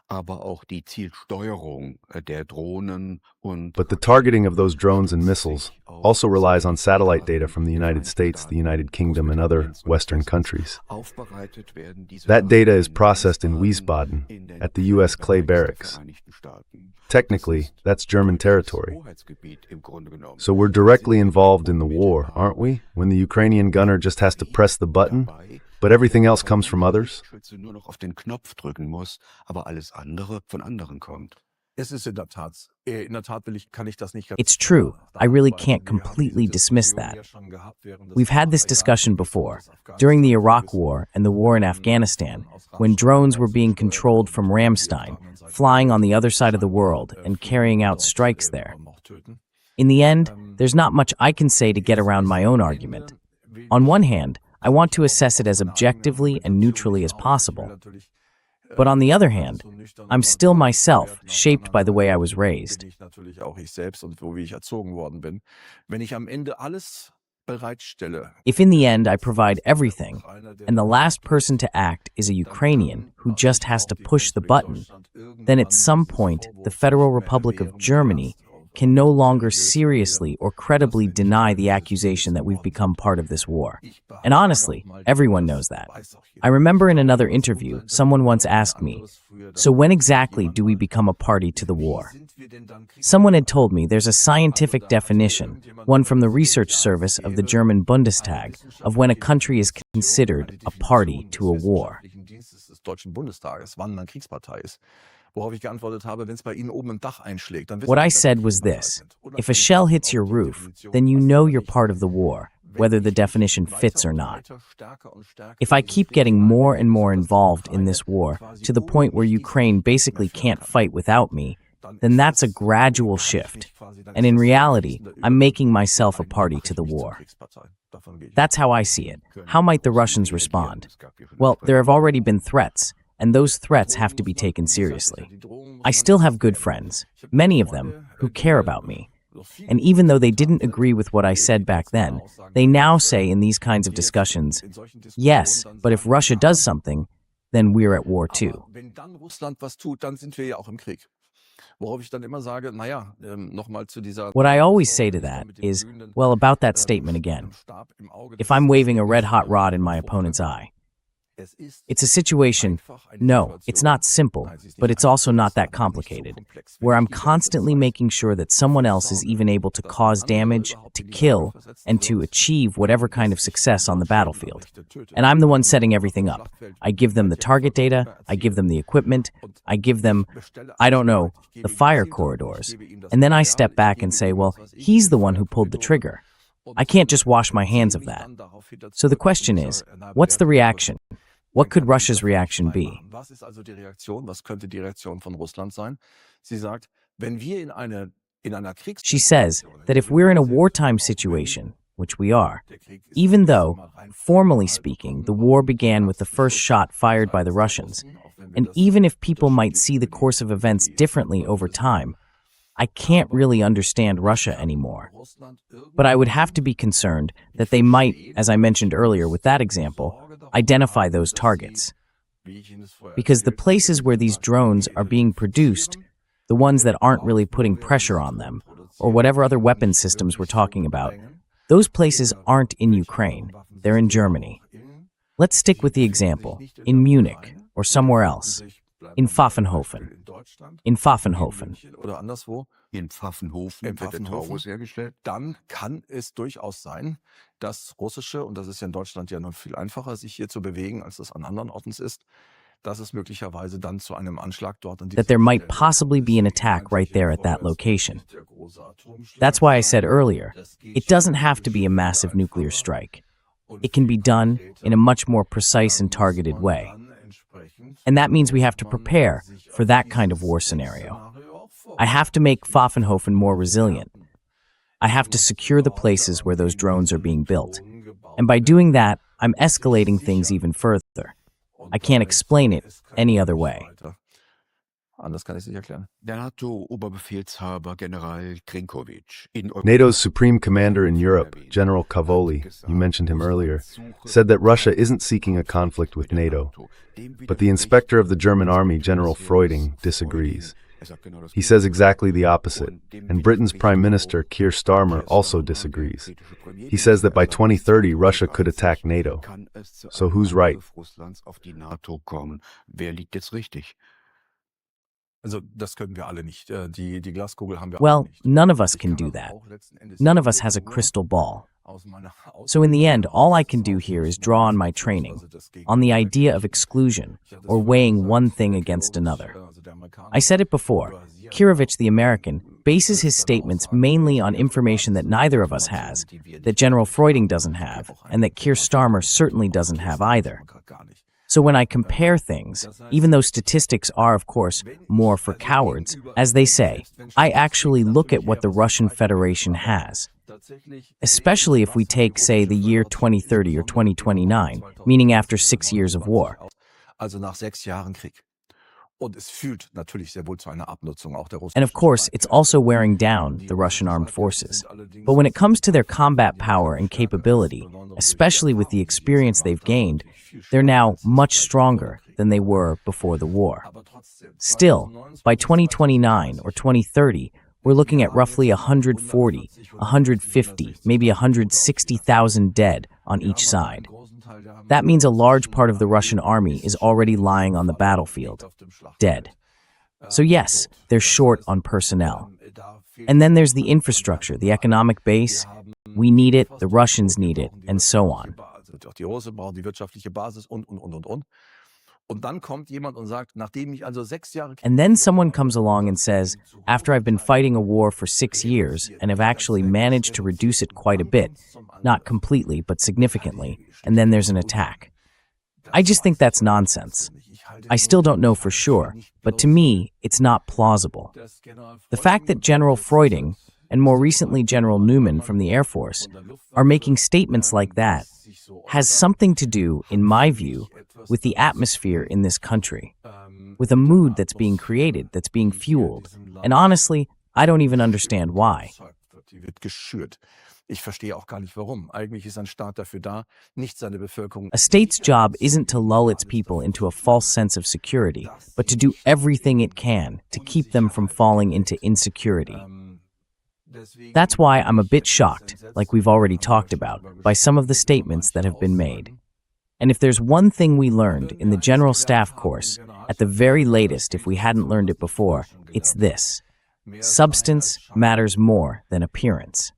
aber auch die Zielsteuerung der Drohnen und But the targeting of those drones and missiles also relies on satellite data from the United States, the United Kingdom, and other Western countries. aufbereitet werden diese That data is processed in Wiesbaden at the U.S. Clay Barracks. Technically, that's German territory. Hoheitsgebiet im Grunde genommen. So we're directly involved in the war, aren't we? When the Ukrainian gunner just has to press the button, but everything else comes from others? Schütze nur noch auf den Knopf drücken muss, aber alles andere von anderen kommt. It's true. I really can't completely dismiss that. We've had this discussion before, during the Iraq War and the war in Afghanistan, when drones were being controlled from Ramstein, flying on the other side of the world and carrying out strikes there. In the end, there's not much I can say to get around my own argument. On one hand, I want to assess it as objectively and neutrally as possible. But on the other hand, I'm still myself, shaped by the way I was raised. If in the end I provide everything, and the last person to act is a Ukrainian who just has to push the button, then at some point the Federal Republic of Germany can no longer seriously or credibly deny the accusation that we've become part of this war. And honestly, everyone knows that. I remember in another interview, someone once asked me, so when exactly do we become a party to the war? Someone had told me there's a scientific definition, one from the research service of the German Bundestag, of when a country is considered a party to a war. What I said was this: if a shell hits your roof, then you know you're part of the war, whether the definition fits or not. If I keep getting more and more involved in this war, to the point where Ukraine basically can't fight without me, then that's a gradual shift. And in reality, I'm making myself a party to the war. That's how I see it. How might the Russians respond? Well, there have already been threats, and those threats have to be taken seriously. I still have good friends, many of them, who care about me. And even though they didn't agree with what I said back then, they now say in these kinds of discussions, yes, but if Russia does something, then we're at war too. What I always say to that is, well, about that statement again. If I'm waving a red-hot rod in my opponent's eye, it's a situation, no, it's not simple, but it's also not that complicated, where I'm constantly making sure that someone else is even able to cause damage, to kill, and to achieve whatever kind of success on the battlefield. And I'm the one setting everything up. I give them the target data, I give them the equipment, I give them, I don't know, the fire corridors. And then I step back and say, well, he's the one who pulled the trigger. I can't just wash my hands of that. So the question is, what's the reaction? What could Russia's reaction be? She says that if we're in a wartime situation, which we are, even though, formally speaking, the war began with the first shot fired by the Russians, and even if people might see the course of events differently over time, I can't really understand Russia anymore. But I would have to be concerned that they might, as I mentioned earlier with that example, identify those targets. Because the places where these drones are being produced, the ones that aren't really putting pressure on them, or whatever other weapon systems we're talking about, those places aren't in Ukraine, they're in Germany. Let's stick with the example, in Munich, or somewhere else. In Pfaffenhofen. In Pfaffenhofen. In Pfaffenhofen wird der Taurus hergestellt. Dann kann es durchaus sein, dass russische, und das ist ja in Deutschland ja noch viel einfacher, sich hier zu bewegen, als das an anderen Orten ist, dass es möglicherweise dann zu einem Anschlag dort an that there might possibly be an attack right there at that location. That's why I said earlier, it doesn't have to be a massive nuclear strike. It can be done in a much more precise and targeted way. And that means we have to prepare for that kind of war scenario. I have to make Pfaffenhofen more resilient. I have to secure the places where those drones are being built. And by doing that, I'm escalating things even further. I can't explain it any other way. Anders kann ich es nicht erklären. Der NATO-Oberbefehlshaber General Krinkovic in NATO's supreme commander in Europe, General Cavoli, you mentioned him earlier, said that Russia isn't seeking a conflict with NATO. But the inspector of the German army, General Freuding, disagrees. He says exactly the opposite, and Britain's Prime Minister, Keir Starmer, also disagrees. He says that by 2030, Russia could attack NATO. So who's right? Wer liegt jetzt richtig? Well, none of us can do that. None of us has a crystal ball. So in the end, all I can do here is draw on my training, on the idea of exclusion, or weighing one thing against another. I said it before, Kirovich, the American, bases his statements mainly on information that neither of us has, that General Freuding doesn't have, and that Keir Starmer certainly doesn't have either. So when I compare things, even though statistics are, of course, more for cowards, as they say, I actually look at what the Russian Federation has. Especially if we take, say, the year 2030 or 2029, meaning after 6 years of war. And of course, it's also wearing down the Russian armed forces. But when it comes to their combat power and capability, especially with the experience they've gained, they're now much stronger than they were before the war. Still, by 2029 or 2030, we're looking at roughly 140, 150, maybe 160,000 dead on each side. That means a large part of the Russian army is already lying on the battlefield, dead. So yes, they're short on personnel. And then there's the infrastructure, the economic base. We need it, the Russians need it, and so on. And then someone comes along and says, after I've been fighting a war for 6 years and have actually managed to reduce it quite a bit, not completely, but significantly, and then there's an attack. I just think that's nonsense. I still don't know for sure, but to me, it's not plausible. The fact that General Freuding, and more recently General Newman from the Air Force, are making statements like that has something to do, in my view, with the atmosphere in this country, with a mood that's being created, that's being fueled. And honestly, I don't even understand why. A state's job isn't to lull its people into a false sense of security, but to do everything it can to keep them from falling into insecurity. That's why I'm a bit shocked, like we've already talked about, by some of the statements that have been made. And if there's one thing we learned in the General Staff course, at the very latest if we hadn't learned it before, it's this: substance matters more than appearance.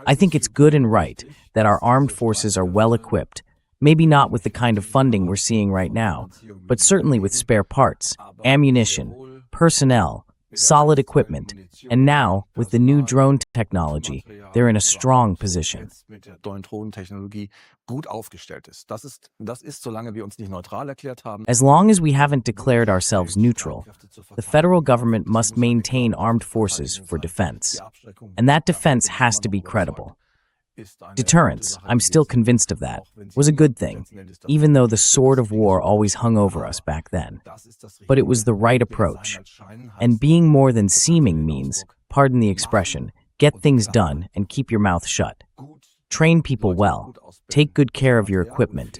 I think it's good and right that our armed forces are well equipped, maybe not with the kind of funding we're seeing right now, but certainly with spare parts, ammunition, personnel, solid equipment, and now, with the new drone technology, they're in a strong position. As long as we haven't declared ourselves neutral, the federal government must maintain armed forces for defense. And that defense has to be credible. Deterrence, I'm still convinced of that, was a good thing, even though the sword of war always hung over us back then. But it was the right approach. And being more than seeming means, pardon the expression, get things done and keep your mouth shut. Train people well, take good care of your equipment,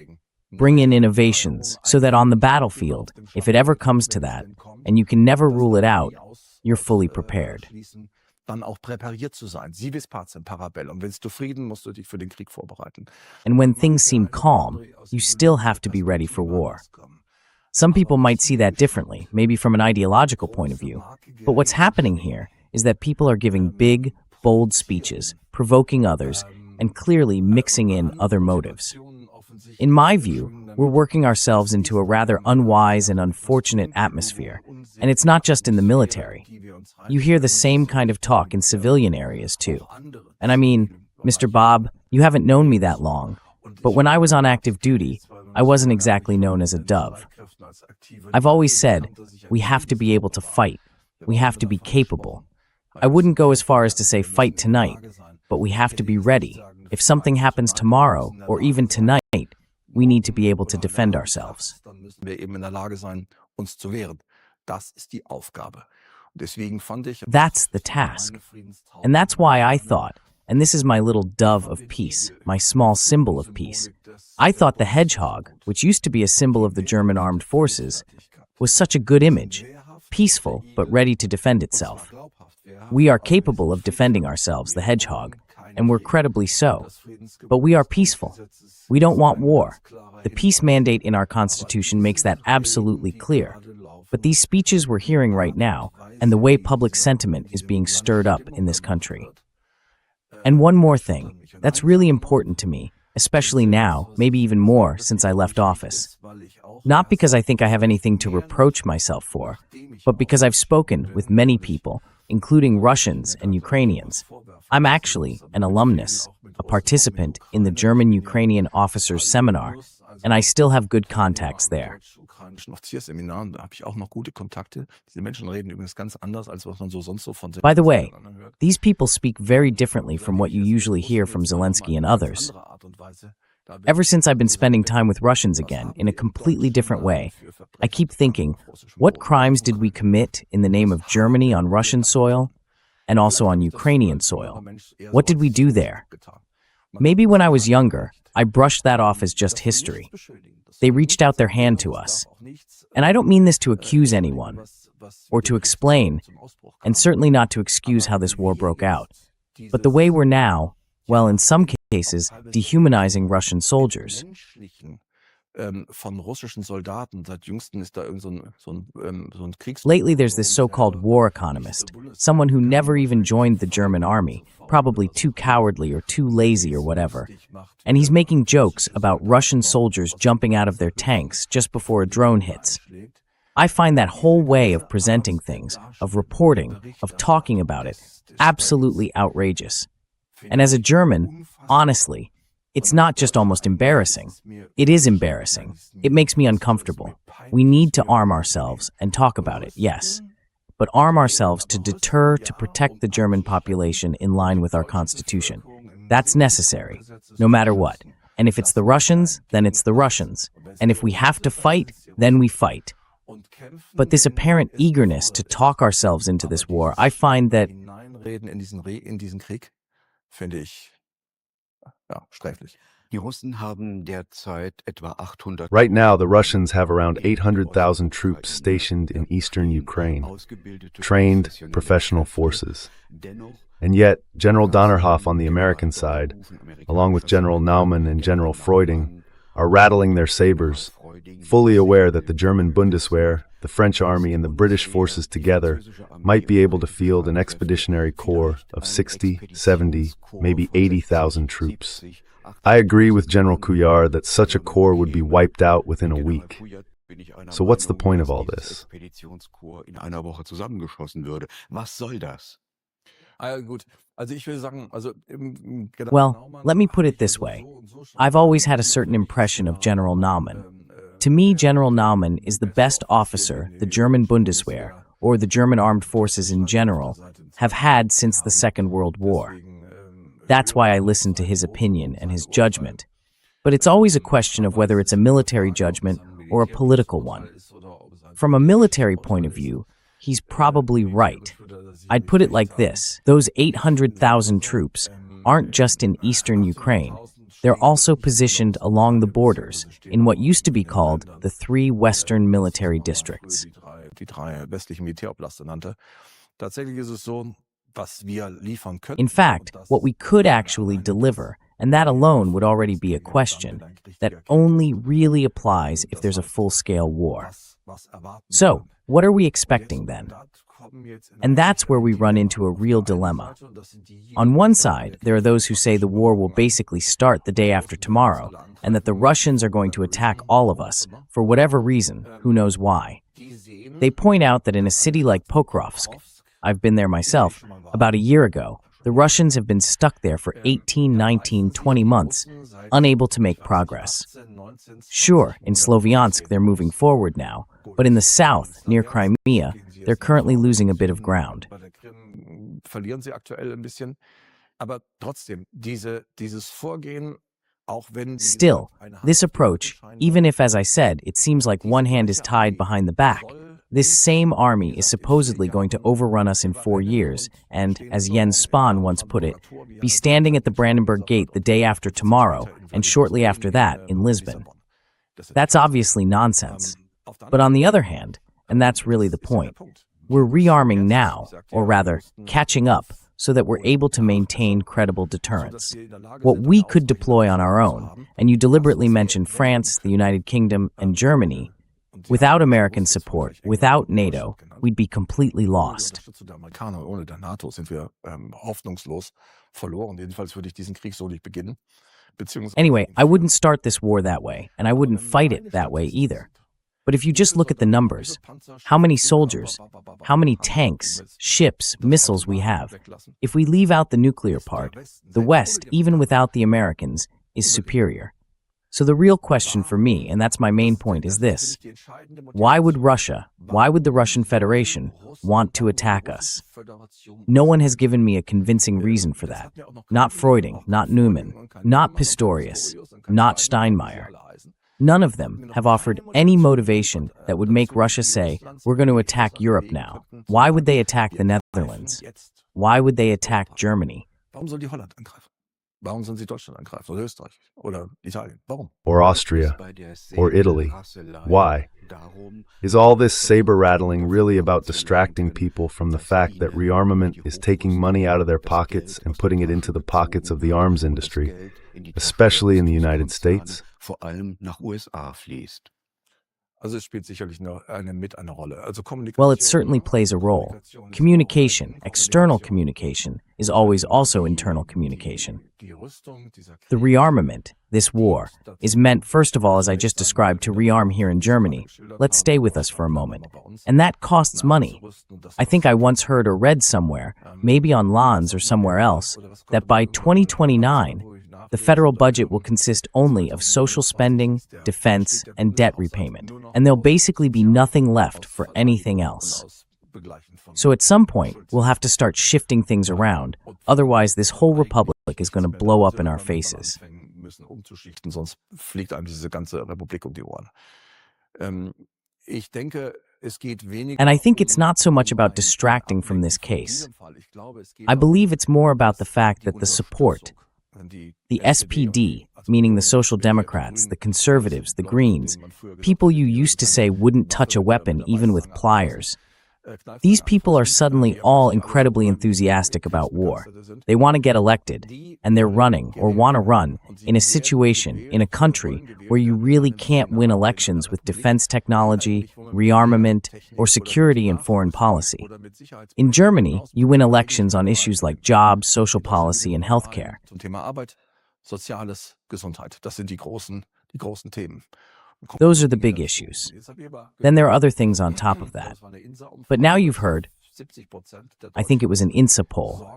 bring in innovations so that on the battlefield, if it ever comes to that, and you can never rule it out, you're fully prepared. And when things seem calm, you still have to be ready for war. Some people might see that differently, maybe from an ideological point of view. But what's happening here is that people are giving big, bold speeches, provoking others, and clearly mixing in other motives. In my view, we're working ourselves into a rather unwise and unfortunate atmosphere, and it's not just in the military. You hear the same kind of talk in civilian areas too. And I mean, Mr. Bob, you haven't known me that long, but when I was on active duty, I wasn't exactly known as a dove. I've always said, we have to be able to fight. We have to be capable. I wouldn't go as far as to say fight tonight, but we have to be ready. If something happens tomorrow, or even tonight, we need to be able to defend ourselves. That's the task. And that's why I thought, and this is my little dove of peace, my small symbol of peace, I thought the hedgehog, which used to be a symbol of the German armed forces, was such a good image, peaceful but ready to defend itself. We are capable of defending ourselves, the hedgehog, and we're credibly so. But we are peaceful. We don't want war. The peace mandate in our Constitution makes that absolutely clear. But these speeches we're hearing right now, and the way public sentiment is being stirred up in this country. And one more thing, that's really important to me, especially now, maybe even more since I left office. Not because I think I have anything to reproach myself for, but because I've spoken with many people, including Russians and Ukrainians. I'm actually an alumnus, a participant in the German-Ukrainian Officers Seminar, and I still have good contacts there. By the way, these people speak very differently from what you usually hear from Zelensky and others. Ever since I've been spending time with Russians again, in a completely different way, I keep thinking, what crimes did we commit in the name of Germany on Russian soil and also on Ukrainian soil? What did we do there? Maybe when I was younger, I brushed that off as just history. They reached out their hand to us. And I don't mean this to accuse anyone, or to explain, and certainly not to excuse how this war broke out. But the way we're now, well, in some cases, dehumanizing Russian soldiers. Lately, there's this so-called war economist, someone who never even joined the German army, probably too cowardly or too lazy or whatever. And he's making jokes about Russian soldiers jumping out of their tanks just before a drone hits. I find that whole way of presenting things, of reporting, of talking about it, absolutely outrageous. And as a German, honestly, it's not just almost embarrassing. It is embarrassing. It makes me uncomfortable. We need to arm ourselves and talk about it, yes. But arm ourselves to deter, to protect the German population in line with our constitution. That's necessary, no matter what. And if it's the Russians, then it's the Russians. And if we have to fight, then we fight. But this apparent eagerness to talk ourselves into this war, I find that Right now, the Russians have around 800,000 troops stationed in eastern Ukraine, trained professional forces. And yet, General Donnerhoff on the American side, along with General Naumann and General Freuding, are rattling their sabers, fully aware that the German Bundeswehr, the French army, and the British forces together might be able to field an expeditionary corps of 60, 70, maybe 80,000 troops. I agree with General Couillard that such a corps would be wiped out within a week. So what's the point of all this? Well, let me put it this way. I've always had a certain impression of General Naumann. To me, General Naumann is the best officer the German Bundeswehr, or the German armed forces in general, have had since the Second World War. That's why I listen to his opinion and his judgment. But it's always a question of whether it's a military judgment or a political one. From a military point of view, he's probably right. I'd put it like this. Those 800,000 troops aren't just in eastern Ukraine. They're also positioned along the borders in what used to be called the three Western military districts. In fact, what we could actually deliver, and that alone would already be a question, that only really applies if there's a full-scale war. So, what are we expecting then? And that's where we run into a real dilemma. On one side, there are those who say the war will basically start the day after tomorrow, and that the Russians are going to attack all of us, for whatever reason, who knows why. They point out that in a city like Pokrovsk, I've been there myself, about a year ago, the Russians have been stuck there for 18, 19, 20 months, unable to make progress. Sure, in Sloviansk they're moving forward now, but in the south, near Crimea, they're currently losing a bit of ground. Still, this approach, even if, as I said, it seems like one hand is tied behind the back, this same army is supposedly going to overrun us in 4 years and, as Jens Spahn once put it, be standing at the Brandenburg Gate the day after tomorrow and shortly after that in Lisbon. That's obviously nonsense. But on the other hand, and that's really the point, we're rearming now, or rather, catching up, so that we're able to maintain credible deterrence. What we could deploy on our own, and you deliberately mentioned France, the United Kingdom, and Germany, without American support, without NATO, we'd be completely lost. Anyway, I wouldn't start this war that way, and I wouldn't fight it that way either. But if you just look at the numbers, how many soldiers, how many tanks, ships, missiles we have, if we leave out the nuclear part, the West, even without the Americans, is superior. So the real question for me, and that's my main point, is this. Why would the Russian Federation, want to attack us? No one has given me a convincing reason for that. Not Freuding, not Neumann, not Pistorius, not Steinmeier. None of them have offered any motivation that would make Russia say, we're going to attack Europe now. Why would they attack the Netherlands? Why would they attack Germany? Warum sollen sie Deutschland angreifen oder Österreich oder Italien? Warum? Or Austria, or Italy. Why? Is all this saber-rattling really about distracting people from the fact that rearmament is taking money out of their pockets and putting it into the pockets of the arms industry, especially in the United States? Vor allem nach USA fließt. Also es spielt sicherlich eine Rolle. Also Well, it certainly plays a role. Communication, external communication, is always also internal communication. The rearmament, this war, is meant, first of all, as I just described, to rearm here in Germany. Let's stay with us for a moment. And that costs money. I think I once heard or read somewhere, maybe on Lanz or somewhere else, that by 2029, the federal budget will consist only of social spending, defense, and debt repayment, and there'll basically be nothing left for anything else. So at some point, we'll have to start shifting things around, otherwise this whole republic is going to blow up in our faces. Sonst fliegt einem diese ganze Republik um die Ohren. Ich denke, And I think it's not so much about distracting from this case. I believe it's more about the fact that the support, the SPD, meaning the Social Democrats, the Conservatives, the Greens, people you used to say wouldn't touch a weapon even with pliers. These people are suddenly all incredibly enthusiastic about war. They want to get elected, and they're running, or want to run, in a situation, in a country, where you really can't win elections with defense technology, rearmament, or security and foreign policy. In Germany, you win elections on issues like jobs, social policy, and healthcare. Zum Thema Arbeit, Soziales, Gesundheit. Das sind die großen Themen. Those are the big issues. Then there are other things on top of that. But now you've heard, I think it was an INSA poll,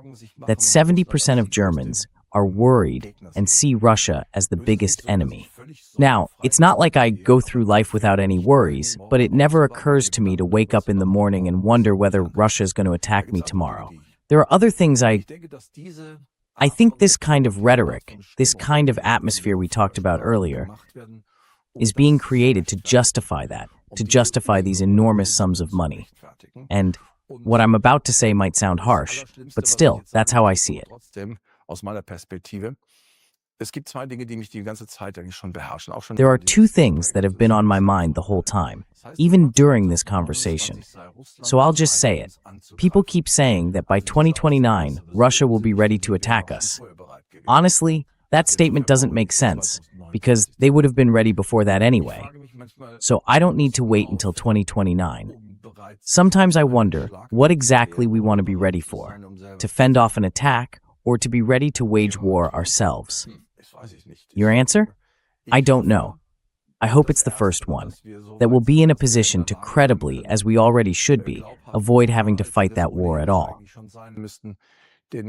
that 70% of Germans are worried and see Russia as the biggest enemy. Now, it's not like I go through life without any worries, but it never occurs to me to wake up in the morning and wonder whether Russia is going to attack me tomorrow. There are other things I think this kind of rhetoric, this kind of atmosphere we talked about earlier, is being created to justify that, to justify these enormous sums of money. And what I'm about to say might sound harsh, but still, that's how I see it. There are two things that have been on my mind the whole time, even during this conversation. So I'll just say it. People keep saying that by 2029, Russia will be ready to attack us. Honestly, that statement doesn't make sense, because they would have been ready before that anyway. So I don't need to wait until 2029. Sometimes I wonder what exactly we want to be ready for, to fend off an attack, or to be ready to wage war ourselves. Your answer? I don't know. I hope it's the first one, that we'll be in a position to credibly, as we already should be, avoid having to fight that war at all. From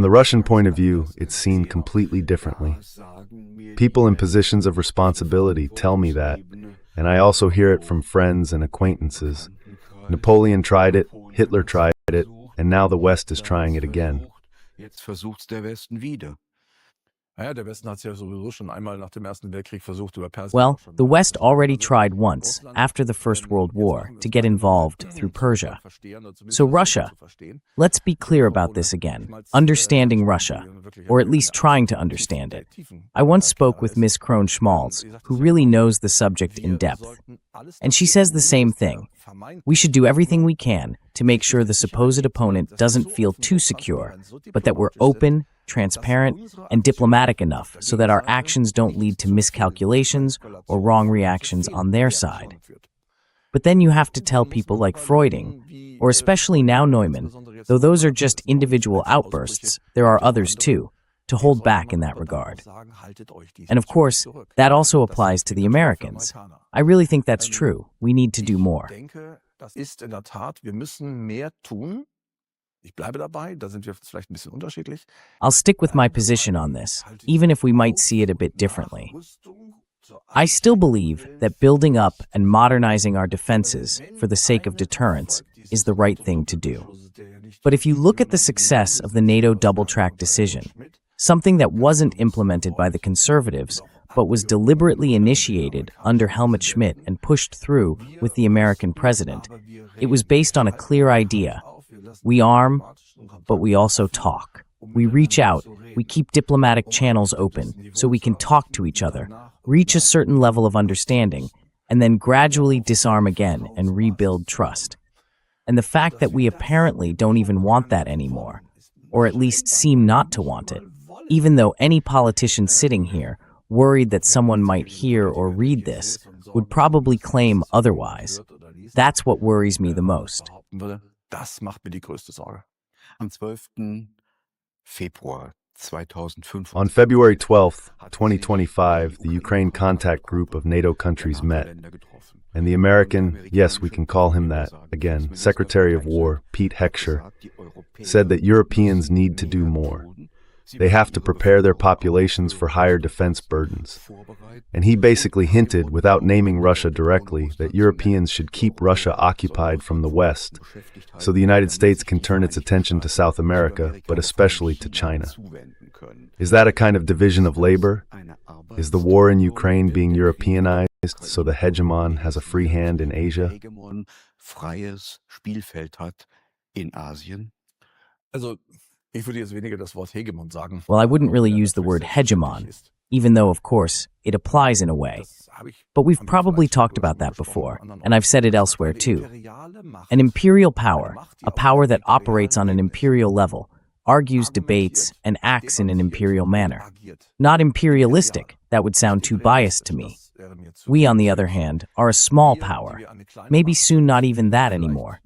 the Russian point of view, it's seen completely differently. People in positions of responsibility tell me that, and I also hear it from friends and acquaintances. Napoleon tried it, Hitler tried it, and now the West is trying it again. Jetzt versucht's der Westen wieder. Well, the West already tried once, after the First World War, to get involved through Persia. So Russia, let's be clear about this again, understanding Russia, or at least trying to understand it. I once spoke with Ms. Krohn-Schmalz, who really knows the subject in depth, and she says the same thing. We should do everything we can to make sure the supposed opponent doesn't feel too secure, but that we're open, transparent, and diplomatic enough so that our actions don't lead to miscalculations or wrong reactions on their side. But then you have to tell people like Freuding, or especially now Neumann, though those are just individual outbursts, there are others too, to hold back in that regard. And of course, that also applies to the Americans. I really think that's true. We need to do more. I'll stick with my position on this, even if we might see it a bit differently. I still believe that building up and modernizing our defenses for the sake of deterrence is the right thing to do. But if you look at the success of the NATO double-track decision, something that wasn't implemented by the conservatives, but was deliberately initiated under Helmut Schmidt and pushed through with the American president, it was based on a clear idea. We arm, but we also talk. We reach out, we keep diplomatic channels open so we can talk to each other, reach a certain level of understanding, and then gradually disarm again and rebuild trust. And the fact that we apparently don't even want that anymore, or at least seem not to want it, even though any politician sitting here, worried that someone might hear or read this, would probably claim otherwise. That's what worries me the most. Am 12. Februar 2005. On February 12, 2025, the Ukraine contact group of NATO countries met, and the American, yes, we can call him that, again, Secretary of War, Pete Hegscher, said that Europeans need to do more. They have to prepare their populations for higher defense burdens. And he basically hinted, without naming Russia directly, that Europeans should keep Russia occupied from the West, so the United States can turn its attention to South America, but especially to China. Is that a kind of division of labor? Is the war in Ukraine being Europeanized so the hegemon has a free hand in Asia? Well, I wouldn't really use the word hegemon, even though, of course, it applies in a way. But we've probably talked about that before, and I've said it elsewhere too. An imperial power, a power that operates on an imperial level, argues, debates, and acts in an imperial manner. Not imperialistic, that would sound too biased to me. We, on the other hand, are a small power, maybe soon not even that anymore,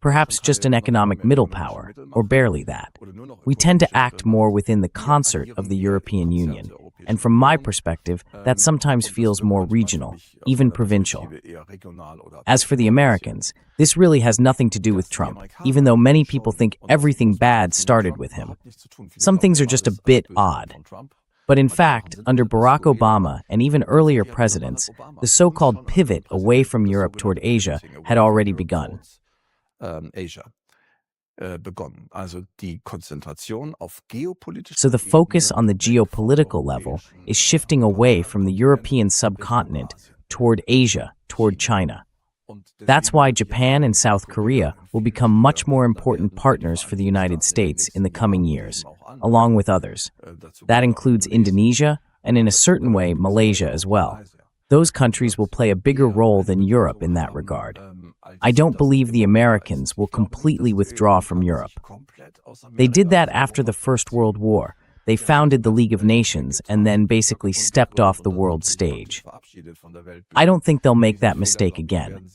perhaps just an economic middle power, or barely that. We tend to act more within the concert of the European Union, and from my perspective, that sometimes feels more regional, even provincial. As for the Americans, this really has nothing to do with Trump, even though many people think everything bad started with him. Some things are just a bit odd. But in fact, under Barack Obama and even earlier presidents, the so-called pivot away from Europe toward Asia had already begun. So the focus on the geopolitical level is shifting away from the European subcontinent toward Asia, toward China. That's why Japan and South Korea will become much more important partners for the United States in the coming years, along with others. That includes Indonesia, and in a certain way, Malaysia as well. Those countries will play a bigger role than Europe in that regard. I don't believe the Americans will completely withdraw from Europe. They did that after the First World War. They founded the League of Nations and then basically stepped off the world stage. I don't think they'll make that mistake again.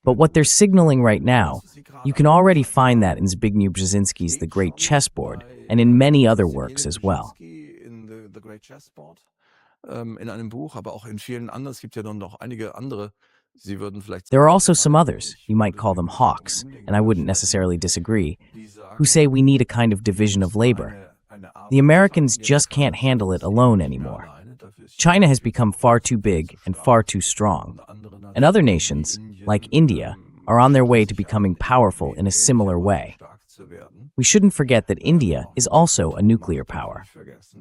But what they're signaling right now, you can already find that in Zbigniew Brzezinski's The Great Chessboard and in many other works as well. There are also some others, you might call them hawks, and I wouldn't necessarily disagree, who say we need a kind of division of labor. The Americans just can't handle it alone anymore. China has become far too big and far too strong. And other nations, like India, are on their way to becoming powerful in a similar way. We shouldn't forget that India is also a nuclear power.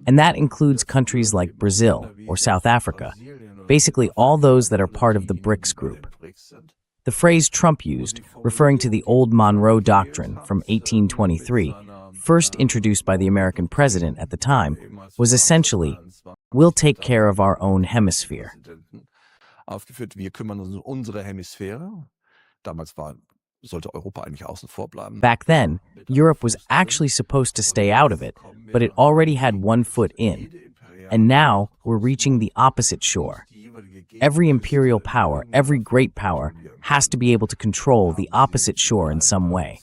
And that includes countries like Brazil or South Africa, basically all those that are part of the BRICS group. The phrase Trump used, referring to the old Monroe Doctrine from 1823, first introduced by the American president at the time, was essentially, we'll take care of our own hemisphere. Back then, Europe was actually supposed to stay out of it, but it already had one foot in. And now, we're reaching the opposite shore. Every imperial power, every great power, has to be able to control the opposite shore in some way.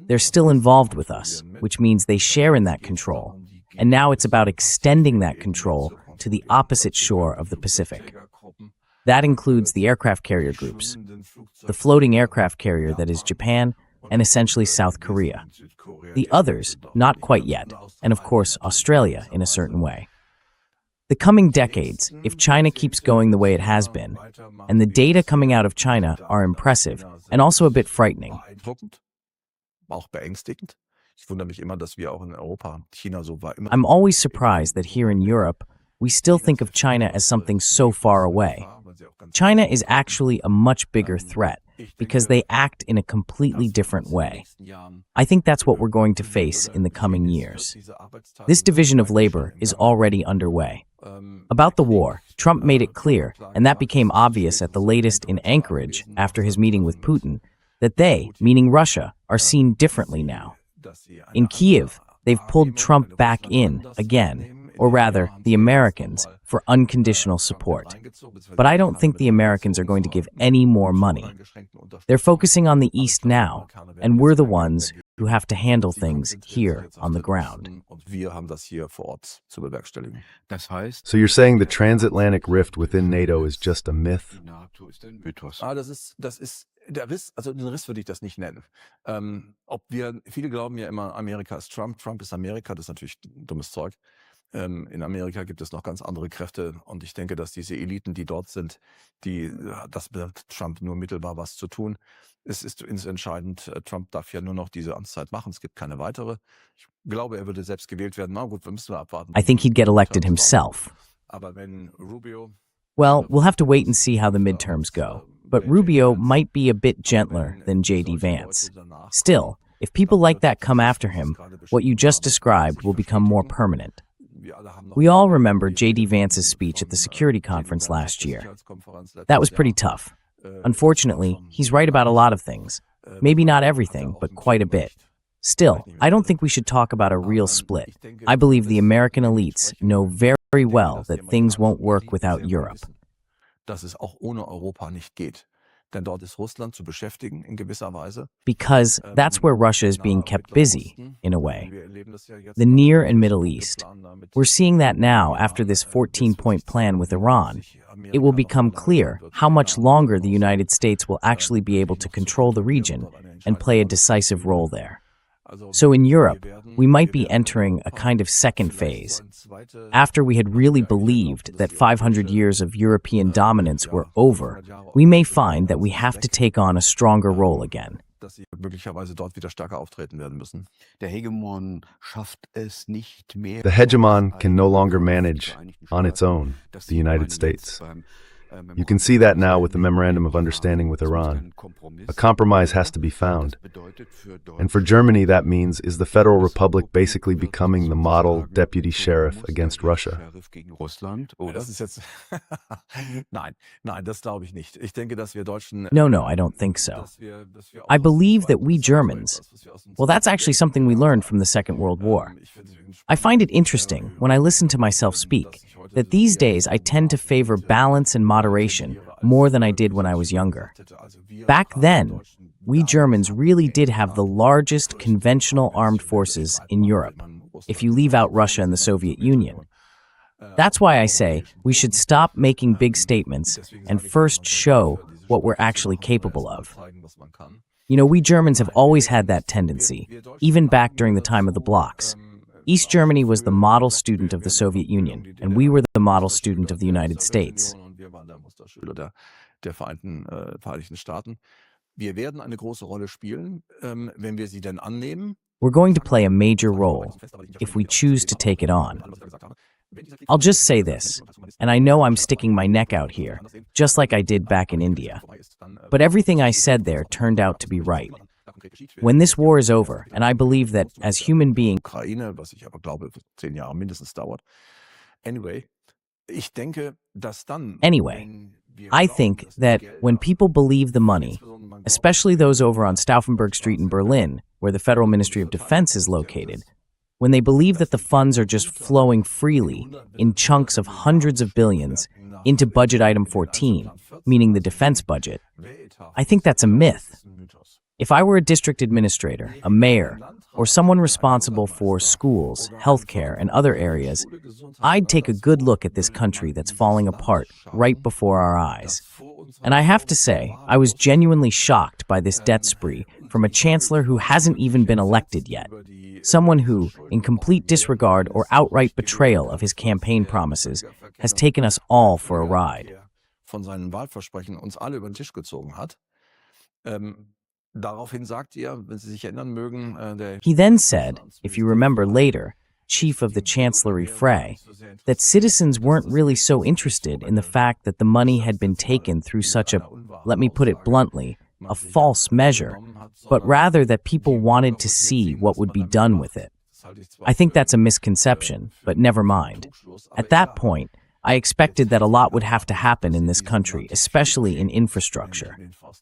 They're still involved with us, which means they share in that control. And now it's about extending that control to the opposite shore of the Pacific. That includes the aircraft carrier groups, the floating aircraft carrier that is Japan, and essentially South Korea. The others, not quite yet, and of course Australia in a certain way. The coming decades, if China keeps going the way it has been, and the data coming out of China are impressive and also a bit frightening. I'm always surprised that here in Europe, we still think of China as something so far away. China is actually a much bigger threat because they act in a completely different way. I think that's what we're going to face in the coming years. This division of labor is already underway. About the war, Trump made it clear, and that became obvious at the latest in Anchorage after his meeting with Putin, that they, meaning Russia, are seen differently now. In Kyiv, they've pulled Trump back in again, or rather, the Americans, for unconditional support. But I don't think the Americans are going to give any more money. They're focusing on the East now, and we're the ones who have to handle things here on the ground. So you're saying the transatlantic rift within NATO is just a myth? Der Riss, also den Riss würde ich das nicht nennen. Viele glauben ja immer, Amerika ist Trump, Trump ist Amerika, das ist natürlich dummes Zeug. In Amerika gibt es noch ganz andere Kräfte und ich denke, dass diese Eliten, die dort sind, das mit Trump nur mittelbar was zu tun. Es ist entscheidend, Trump darf ja nur noch diese Amtszeit machen, es gibt keine weitere. Ich glaube, er würde selbst gewählt werden. Na gut, wir müssen abwarten. I think he'd get elected himself. Aber wenn Rubio... Well, we'll have to wait and see how the midterms go. But Rubio might be a bit gentler than J.D. Vance. Still, if people like that come after him, what you just described will become more permanent. We all remember J.D. Vance's speech at the security conference last year. That was pretty tough. Unfortunately, he's right about a lot of things. Maybe not everything, but quite a bit. Still, I don't think we should talk about a real split. I believe the American elites know very well that things won't work without Europe. Dass es auch ohne Europa nicht geht. Denn dort ist Russland zu beschäftigen in gewisser Weise. Because that's where Russia is being kept busy, in a way. The Near and Middle East. We're seeing that now after this 14-point plan with Iran. It will become clear how much longer the United States will actually be able to control the region and play a decisive role there. So in Europe, we might be entering a kind of second phase. After we had really believed that 500 years of European dominance were over, we may find that we have to take on a stronger role again. The hegemon can no longer manage, on its own, the United States. You can see that now with the Memorandum of Understanding with Iran. A compromise has to be found. And for Germany, that means, is the Federal Republic basically becoming the model deputy sheriff against Russia? No, I don't think so. I believe that we Germans, well, that's actually something we learned from the Second World War. I find it interesting, when I listen to myself speak, that these days I tend to favor balance and moderation more than I did when I was younger. Back then, we Germans really did have the largest conventional armed forces in Europe, if you leave out Russia and the Soviet Union. That's why I say we should stop making big statements and first show what we're actually capable of. You know, we Germans have always had that tendency, even back during the time of the blocks. East Germany was the model student of the Soviet Union, and we were the model student of the United States. Der Vereinigten Staaten. Wir werden eine große Rolle spielen, wenn wir sie denn annehmen. We're going to play a major role if we choose to take it on. I'll just say this, and I know I'm sticking my neck out here, just like I did back in India. But everything I said there turned out to be right. When this war is over, and I believe that as human beings... Ukraine, was ich aber glaube, 10 Jahre mindestens dauert. Anyway, I think that when people believe the money, especially those over on Stauffenberg Street in Berlin, where the Federal Ministry of Defense is located, when they believe that the funds are just flowing freely in chunks of hundreds of billions, into budget item 14, meaning the defense budget. I think that's a myth. If I were a district administrator, a mayor, or someone responsible for schools, healthcare, and other areas, I'd take a good look at this country that's falling apart right before our eyes. And I have to say, I was genuinely shocked by this debt spree from a chancellor who hasn't even been elected yet. Someone who, in complete disregard or outright betrayal of his campaign promises, has taken us all for a ride. Von seinen Wahlversprechen uns alle über den Tisch gezogen hat. Daraufhin sagt wenn Sie sich erinnern mögen, He then said, if you remember later, chief of the chancellery fray, that citizens weren't really so interested in the fact that the money had been taken through such a, let me put it bluntly, a false measure, but rather that people wanted to see what would be done with it. I think that's a misconception, but never mind. At that point, I expected that a lot would have to happen in this country, especially in infrastructure.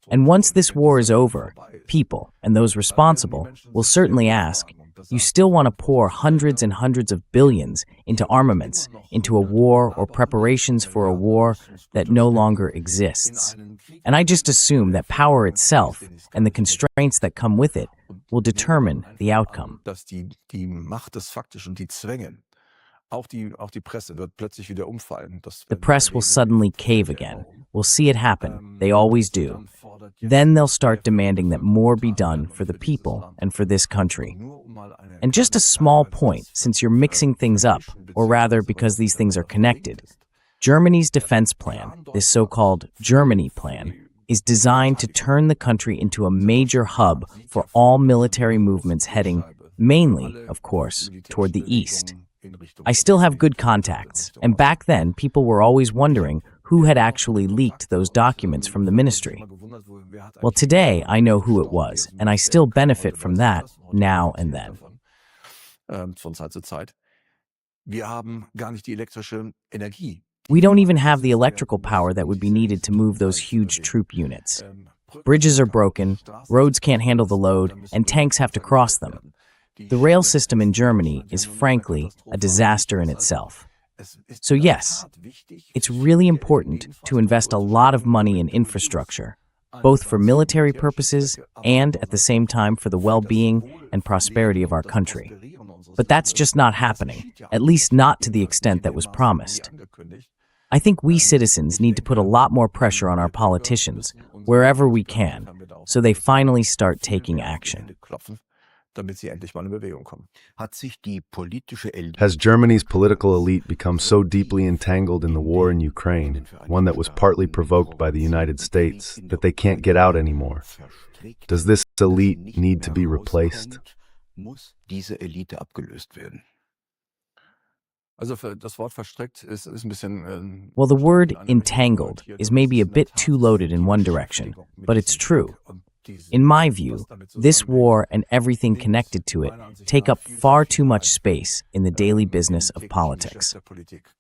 And once this war is over, people, and those responsible, will certainly ask, you still want to pour hundreds and hundreds of billions into armaments, into a war or preparations for a war that no longer exists. And I just assume that power itself and the constraints that come with it will determine the outcome. dass die Macht des Faktischen, die Zwänge, auch die Presse wird plötzlich wieder umfallen. The press will suddenly cave again. We'll see it happen. They always do. Then they'll start demanding that more be done for the people and for this country. And just a small point, since you're mixing things up, or rather because these things are connected, Germany's defense plan, this so-called Germany plan, is designed to turn the country into a major hub for all military movements heading, mainly, of course, toward the east. I still have good contacts, and back then people were always wondering who had actually leaked those documents from the ministry. Well, today I know who it was, and I still benefit from that now and then. Von Zeit zu Zeit. Wir haben gar nicht die elektrische Energie. We don't even have the electrical power that would be needed to move those huge troop units. Bridges are broken, roads can't handle the load, and tanks have to cross them. The rail system in Germany is frankly a disaster in itself. So yes, it's really important to invest a lot of money in infrastructure, both for military purposes and at the same time for the well-being and prosperity of our country. But that's just not happening, at least not to the extent that was promised. I think we citizens need to put a lot more pressure on our politicians, wherever we can, so they finally start taking action. Damit sie endlich mal in Bewegung kommen. Has Germany's political elite become so deeply entangled in the war in Ukraine, one that was partly provoked by the United States, that they can't get out anymore? Does this elite need to be replaced? Muss diese Elite abgelöst werden? Also das Wort verstrickt ist ein bisschen. Well, the word entangled is maybe a bit too loaded in one direction, but it's true. In my view, this war and everything connected to it take up far too much space in the daily business of politics.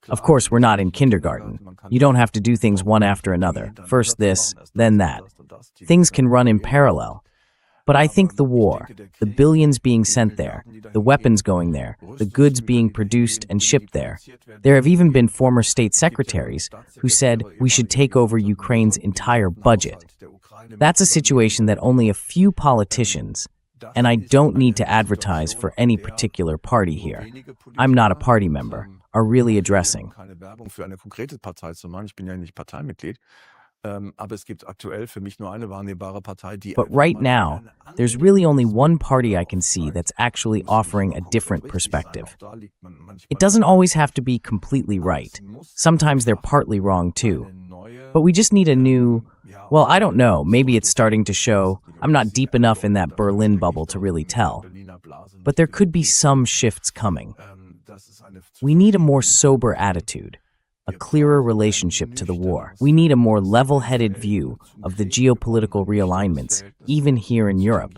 Of course, we're not in kindergarten. You don't have to do things one after another, first this, then that. Things can run in parallel. But I think the war, the billions being sent there, the weapons going there, the goods being produced and shipped there have even been former state secretaries who said we should take over Ukraine's entire budget. That's a situation that only a few politicians, and I don't need to advertise for any particular party here, I'm not a party member, are really addressing. But right now, there's really only one party I can see that's actually offering a different perspective. It doesn't always have to be completely right. Sometimes they're partly wrong too. But we just need a new, well, I don't know, maybe it's starting to show. I'm not deep enough in that Berlin bubble to really tell. But there could be some shifts coming. We need a more sober attitude, a clearer relationship to the war. We need a more level-headed view of the geopolitical realignments, even here in Europe.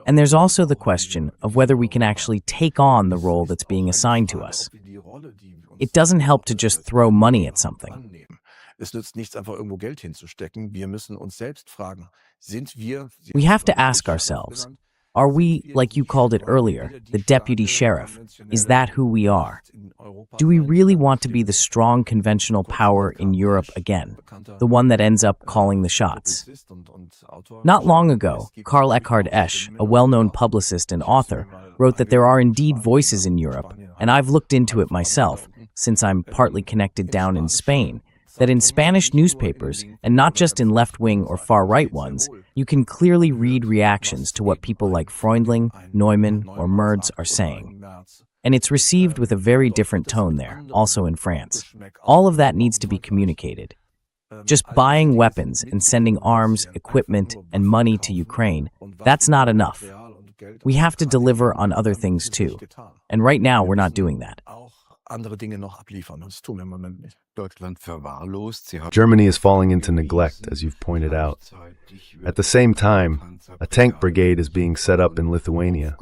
And there's also the question of whether we can actually take on the role that's being assigned to us. It doesn't help to just throw money at something. Es nützt nichts, einfach irgendwo Geld hinzustecken. Wir müssen uns selbst fragen, sind wir... We have to ask ourselves, Are we, like you called it earlier, the deputy sheriff? Is that who we are? Do we really want to be the strong conventional power in Europe again, the one that ends up calling the shots? Not long ago, Karl Eckhard Esch, a well-known publicist and author, wrote that there are indeed voices in Europe, and I've looked into it myself, since I'm partly connected down in Spain, that in Spanish newspapers, and not just in left-wing or far-right ones, you can clearly read reactions to what people like Freundling, Neumann, or Merz are saying. And it's received with a very different tone there, also in France. All of that needs to be communicated. Just buying weapons and sending arms, equipment, and money to Ukraine, that's not enough. We have to deliver on other things too. And right now, we're not doing that. Germany is falling into neglect, as you've pointed out. At the same time, a tank brigade is being set up in Lithuania.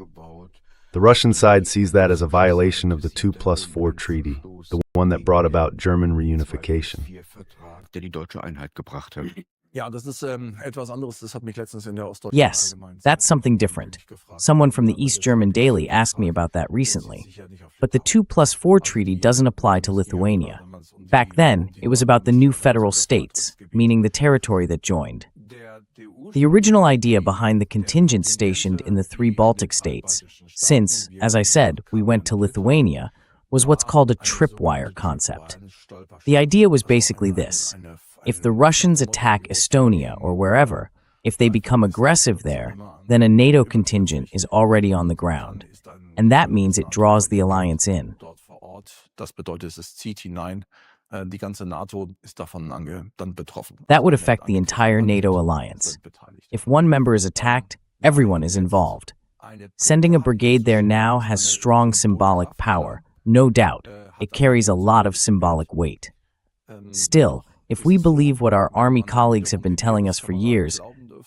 The Russian side sees that as a violation of the 2+4 treaty, the one that brought about German reunification. Yes, that's something different. Someone from the East German Daily asked me about that recently. But the 2+4 treaty doesn't apply to Lithuania. Back then, it was about the new federal states, meaning the territory that joined. The original idea behind the contingent stationed in the 3 Baltic states, since, as I said, we went to Lithuania, was what's called a tripwire concept. The idea was basically this. If the Russians attack Estonia or wherever, if they become aggressive there, then a NATO contingent is already on the ground. And that means it draws the alliance in. That would affect the entire NATO alliance. If one member is attacked, everyone is involved. Sending a brigade there now has strong symbolic power, no doubt. It carries a lot of symbolic weight. Still, if we believe what our army colleagues have been telling us for years,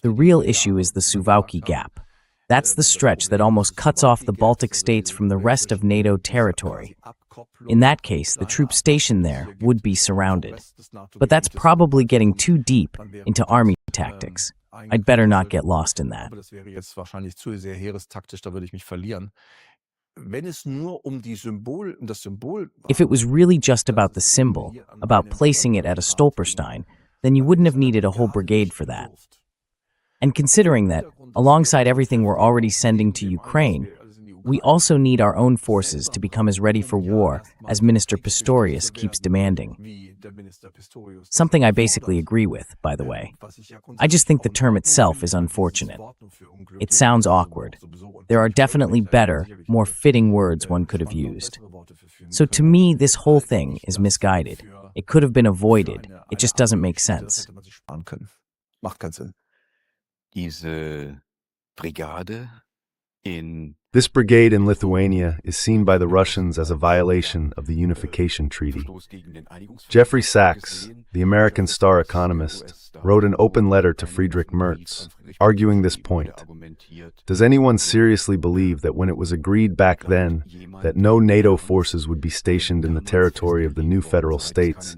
the real issue is the Suwałki Gap. That's the stretch that almost cuts off the Baltic states from the rest of NATO territory. In that case, the troops stationed there would be surrounded. But that's probably getting too deep into army tactics. I'd better not get lost in that. If it was really just about the symbol, about placing it at a Stolperstein, then you wouldn't have needed a whole brigade for that. And considering that, alongside everything we're already sending to Ukraine, we also need our own forces to become as ready for war as Minister Pistorius keeps demanding. Something I basically agree with, by the way. I just think the term itself is unfortunate. It sounds awkward. There are definitely better, more fitting words one could have used. So to me, this whole thing is misguided. It could have been avoided. It just doesn't make sense. This brigade in Lithuania is seen by the Russians as a violation of the Unification Treaty. Jeffrey Sachs, the American star economist, wrote an open letter to Friedrich Merz, arguing this point. Does anyone seriously believe that when it was agreed back then that no NATO forces would be stationed in the territory of the new federal states,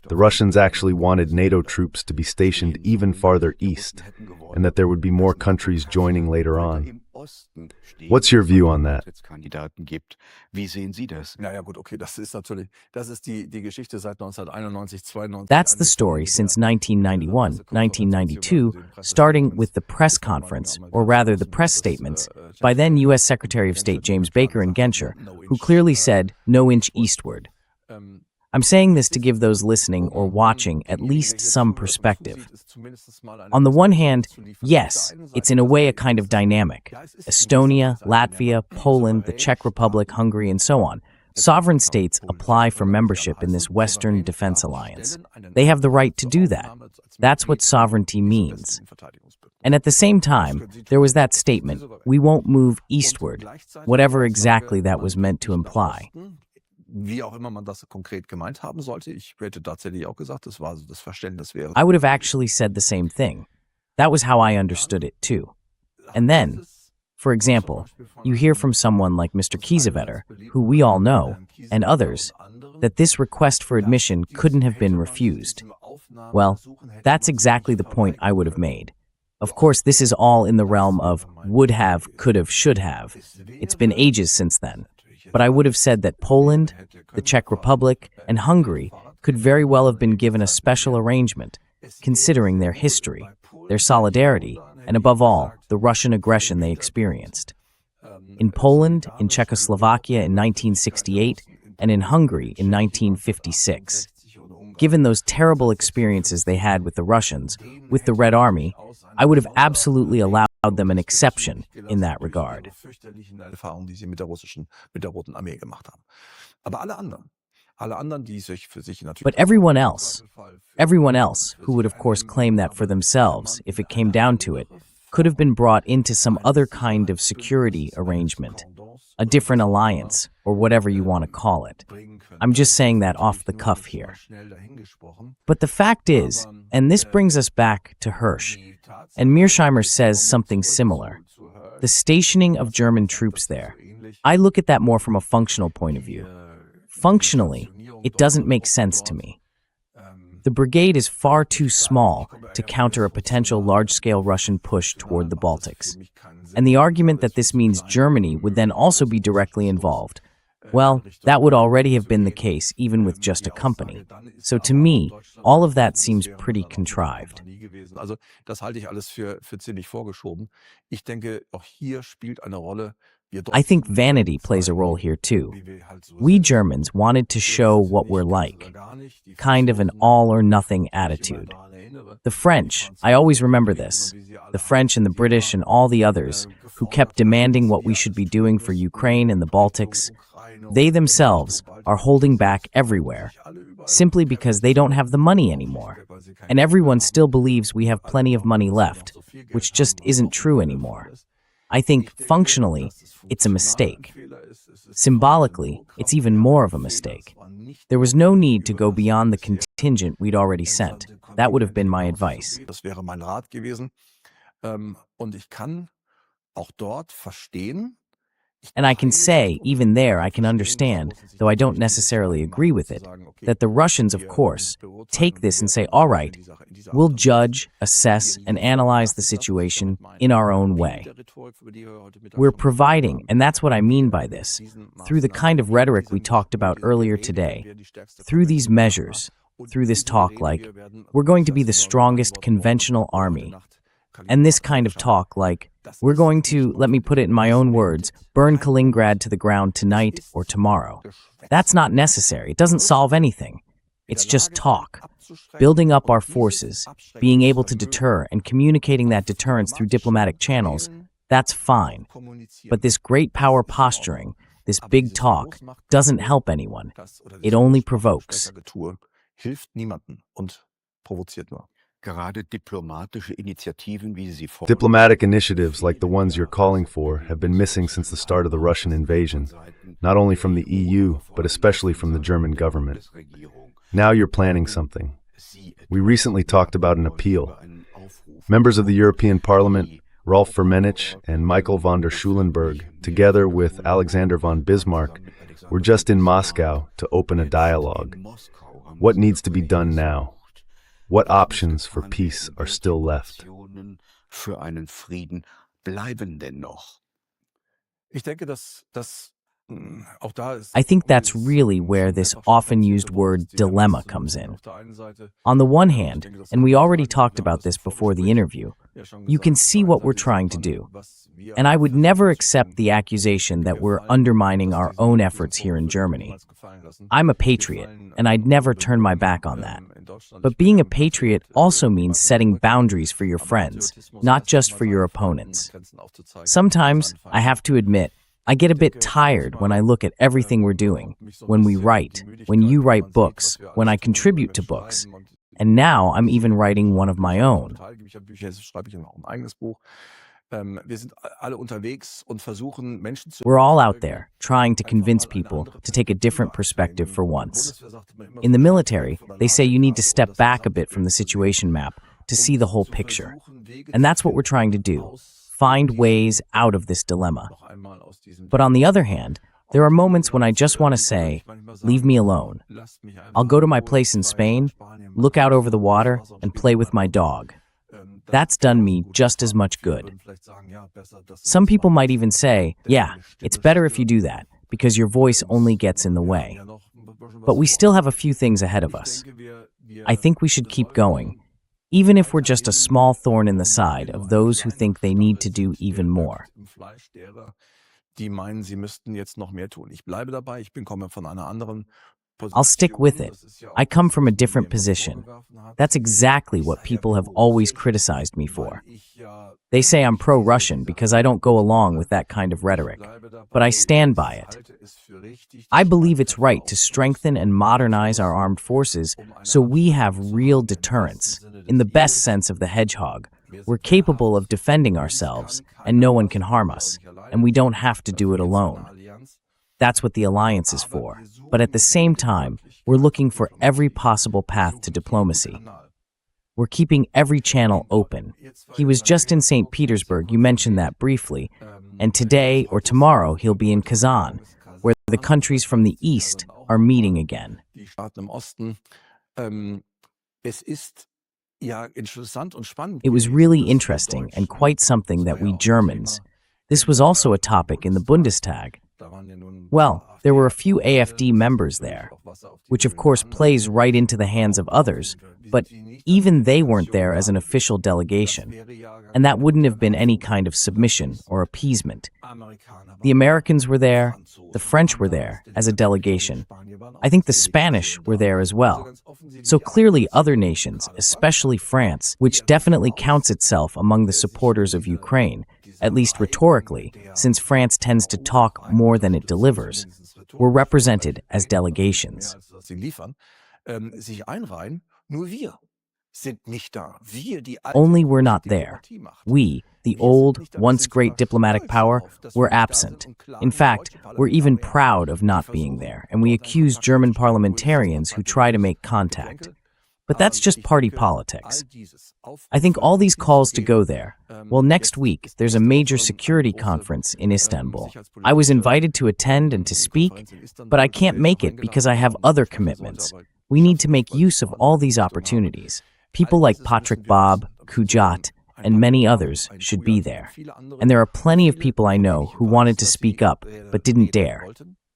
the Russians actually wanted NATO troops to be stationed even farther east, and that there would be more countries joining later on? What's your view on that? That's the story since 1991, 1992, starting with the press conference, or rather the press statements, by then U.S. Secretary of State James Baker and Genscher, who clearly said, no inch eastward. I'm saying this to give those listening or watching at least some perspective. On the one hand, yes, it's in a way a kind of dynamic. Estonia, Latvia, Poland, the Czech Republic, Hungary, and so on. Sovereign states apply for membership in this Western Defense Alliance. They have the right to do that. That's what sovereignty means. And at the same time, there was that statement, we won't move eastward, whatever exactly that was meant to imply. Wie auch immer man das konkret gemeint haben sollte, ich hätte tatsächlich auch gesagt, das war das Verständnis wäre. I would have actually said the same thing. That was how I understood it too. And then, for example, you hear from someone like Mr. Kiesewetter, who we all know, and others, that this request for admission couldn't have been refused. Well, that's exactly the point I would have made. Of course, this is all in the realm of would have, could have, should have. It's been ages since then. But I would have said that Poland, the Czech Republic, and Hungary could very well have been given a special arrangement, considering their history, their solidarity, and above all, the Russian aggression they experienced. In Poland, in Czechoslovakia in 1968, and in Hungary in 1956. Given those terrible experiences they had with the Russians, with the Red Army, I would have absolutely allowed them an exception in that regard. But everyone else who would of course claim that for themselves, if it came down to it, could have been brought into some other kind of security arrangement, a different alliance, or whatever you want to call it. I'm just saying that off the cuff here. But the fact is, and this brings us back to Hirsch, and Mearsheimer says something similar, the stationing of German troops there. I look at that more from a functional point of view. Functionally, it doesn't make sense to me. The brigade is far too small to counter a potential large-scale Russian push toward the Baltics. And the argument that this means Germany would then also be directly involved, well, that would already have been the case even with just a company. So to me, all of that seems pretty contrived. I think vanity plays a role here too. We Germans wanted to show what we're like, kind of an all-or-nothing attitude. The French, I always remember this, the French and the British and all the others who kept demanding what we should be doing for Ukraine and the Baltics, they themselves are holding back everywhere, simply because they don't have the money anymore. And everyone still believes we have plenty of money left, which just isn't true anymore. I think, functionally, it's a mistake. Symbolically, it's even more of a mistake. There was no need to go beyond the contingent we'd already sent. That would have been my advice. And I can say, even there, I can understand, though I don't necessarily agree with it, that the Russians, of course, take this and say, all right, we'll judge, assess, and analyze the situation in our own way. We're providing, and that's what I mean by this, through the kind of rhetoric we talked about earlier today, through these measures, through this talk like, we're going to be the strongest conventional army, and this kind of talk like, we're going to, let me put it in my own words, burn Kaliningrad to the ground tonight or tomorrow. That's not necessary. It doesn't solve anything. It's just talk. Building up our forces, being able to deter and communicating that deterrence through diplomatic channels, that's fine. But this great power posturing, this big talk, doesn't help anyone. It only provokes. Diplomatic initiatives like the ones you're calling for have been missing since the start of the Russian invasion, not only from the EU, but especially from the German government. Now you're planning something. We recently talked about an appeal. Members of the European Parliament, Rolf Vermenich and Michael von der Schulenburg, together with Alexander von Bismarck, were just in Moscow to open a dialogue. What needs to be done now? What options for peace are still left? I think that's really where this often used word dilemma comes in. On the one hand, and we already talked about this before the interview, you can see what we're trying to do. And I would never accept the accusation that we're undermining our own efforts here in Germany. I'm a patriot, and I'd never turn my back on that. But being a patriot also means setting boundaries for your friends, not just for your opponents. Sometimes, I have to admit, I get a bit tired when I look at everything we're doing, when we write, when you write books, when I contribute to books. And now I'm even writing one of my own. We're all out there, trying to convince people to take a different perspective for once. In the military, they say you need to step back a bit from the situation map to see the whole picture. And that's what we're trying to do, find ways out of this dilemma. But on the other hand, there are moments when I just want to say, leave me alone. I'll go to my place in Spain, look out over the water, and play with my dog. That's done me just as much good. Some people might even say, yeah, it's better if you do that, because your voice only gets in the way. But we still have a few things ahead of us. I think we should keep going, even if we're just a small thorn in the side of those who think they need to do even more. I'll stick with it. I come from a different position. That's exactly what people have always criticized me for. They say I'm pro-Russian because I don't go along with that kind of rhetoric, but I stand by it. I believe it's right to strengthen and modernize our armed forces so we have real deterrence. In the best sense of the hedgehog, we're capable of defending ourselves and no one can harm us, and we don't have to do it alone. That's what the alliance is for. But at the same time, we're looking for every possible path to diplomacy. We're keeping every channel open. He was just in St. Petersburg, you mentioned that briefly, and today or tomorrow he'll be in Kazan, where the countries from the East are meeting again. It was really interesting and quite something that we Germans. This was also a topic in the Bundestag. Well, there were a few AfD members there, which of course plays right into the hands of others, but even they weren't there as an official delegation, and that wouldn't have been any kind of submission or appeasement. The Americans were there, the French were there as a delegation. I think the Spanish were there as well. So clearly other nations, especially France, which definitely counts itself among the supporters of Ukraine, at least rhetorically, since France tends to talk more than it delivers, were represented as delegations. Only we're not there. We, the old, once great diplomatic power, were absent. In fact, we're even proud of not being there, and we accuse German parliamentarians who try to make contact. But that's just party politics. I think all these calls to go there. Well, next week, there's a major security conference in Istanbul. I was invited to attend and to speak, but I can't make it because I have other commitments. We need to make use of all these opportunities. People like Patrick Bob, Kujat, and many others should be there. And there are plenty of people I know who wanted to speak up, but didn't dare.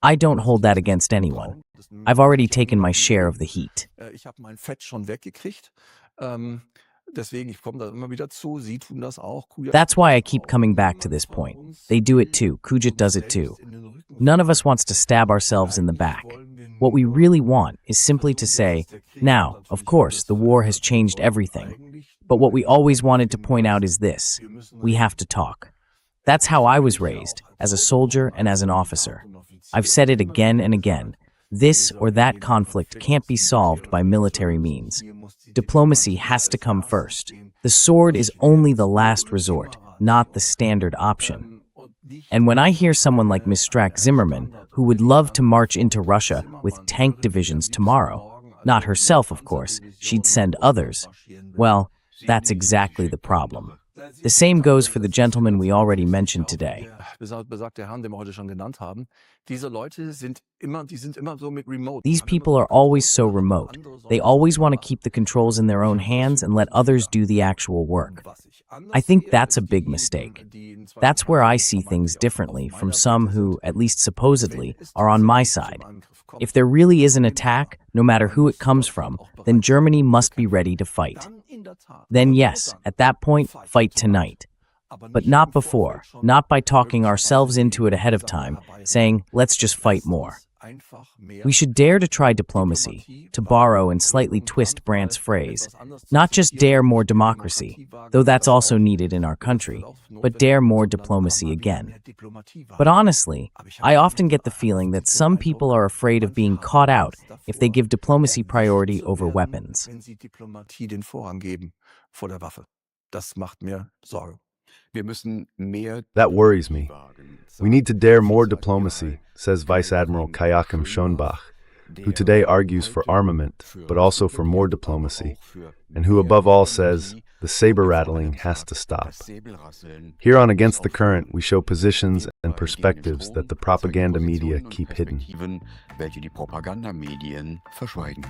I don't hold that against anyone. I've already taken my share of the heat. That's why I keep coming back to this point. They do it too. Kujat does it too. None of us wants to stab ourselves in the back. What we really want is simply to say, now, of course, the war has changed everything. But what we always wanted to point out is this: we have to talk. That's how I was raised, as a soldier and as an officer. I've said it again and again. This or that conflict can't be solved by military means. Diplomacy has to come first. The sword is only the last resort, not the standard option. And when I hear someone like Ms. Strack-Zimmerman, who would love to march into Russia with tank divisions tomorrow, not herself, of course, she'd send others, well, that's exactly the problem. The same goes for the gentleman we already mentioned today. These people are always so remote. They always want to keep the controls in their own hands and let others do the actual work. I think that's a big mistake. That's where I see things differently from some who, at least supposedly, are on my side. If there really is an attack, no matter who it comes from, then Germany must be ready to fight. Then yes, at that point, fight tonight. But not before, not by talking ourselves into it ahead of time, saying, let's just fight more. We should dare to try diplomacy, to borrow and slightly twist Brandt's phrase. Not just dare more democracy, though that's also needed in our country, but dare more diplomacy again. But honestly, I often get the feeling that some people are afraid of being caught out if they give diplomacy priority over weapons. That worries me. We need to dare more diplomacy, says Vice Admiral Kay-Achim Schönbach, who today argues for armament, but also for more diplomacy, and who above all says the saber-rattling has to stop. Here on Against the Current, we show positions and perspectives that the propaganda media keep hidden. Welche die Propagandamedien verschweigen.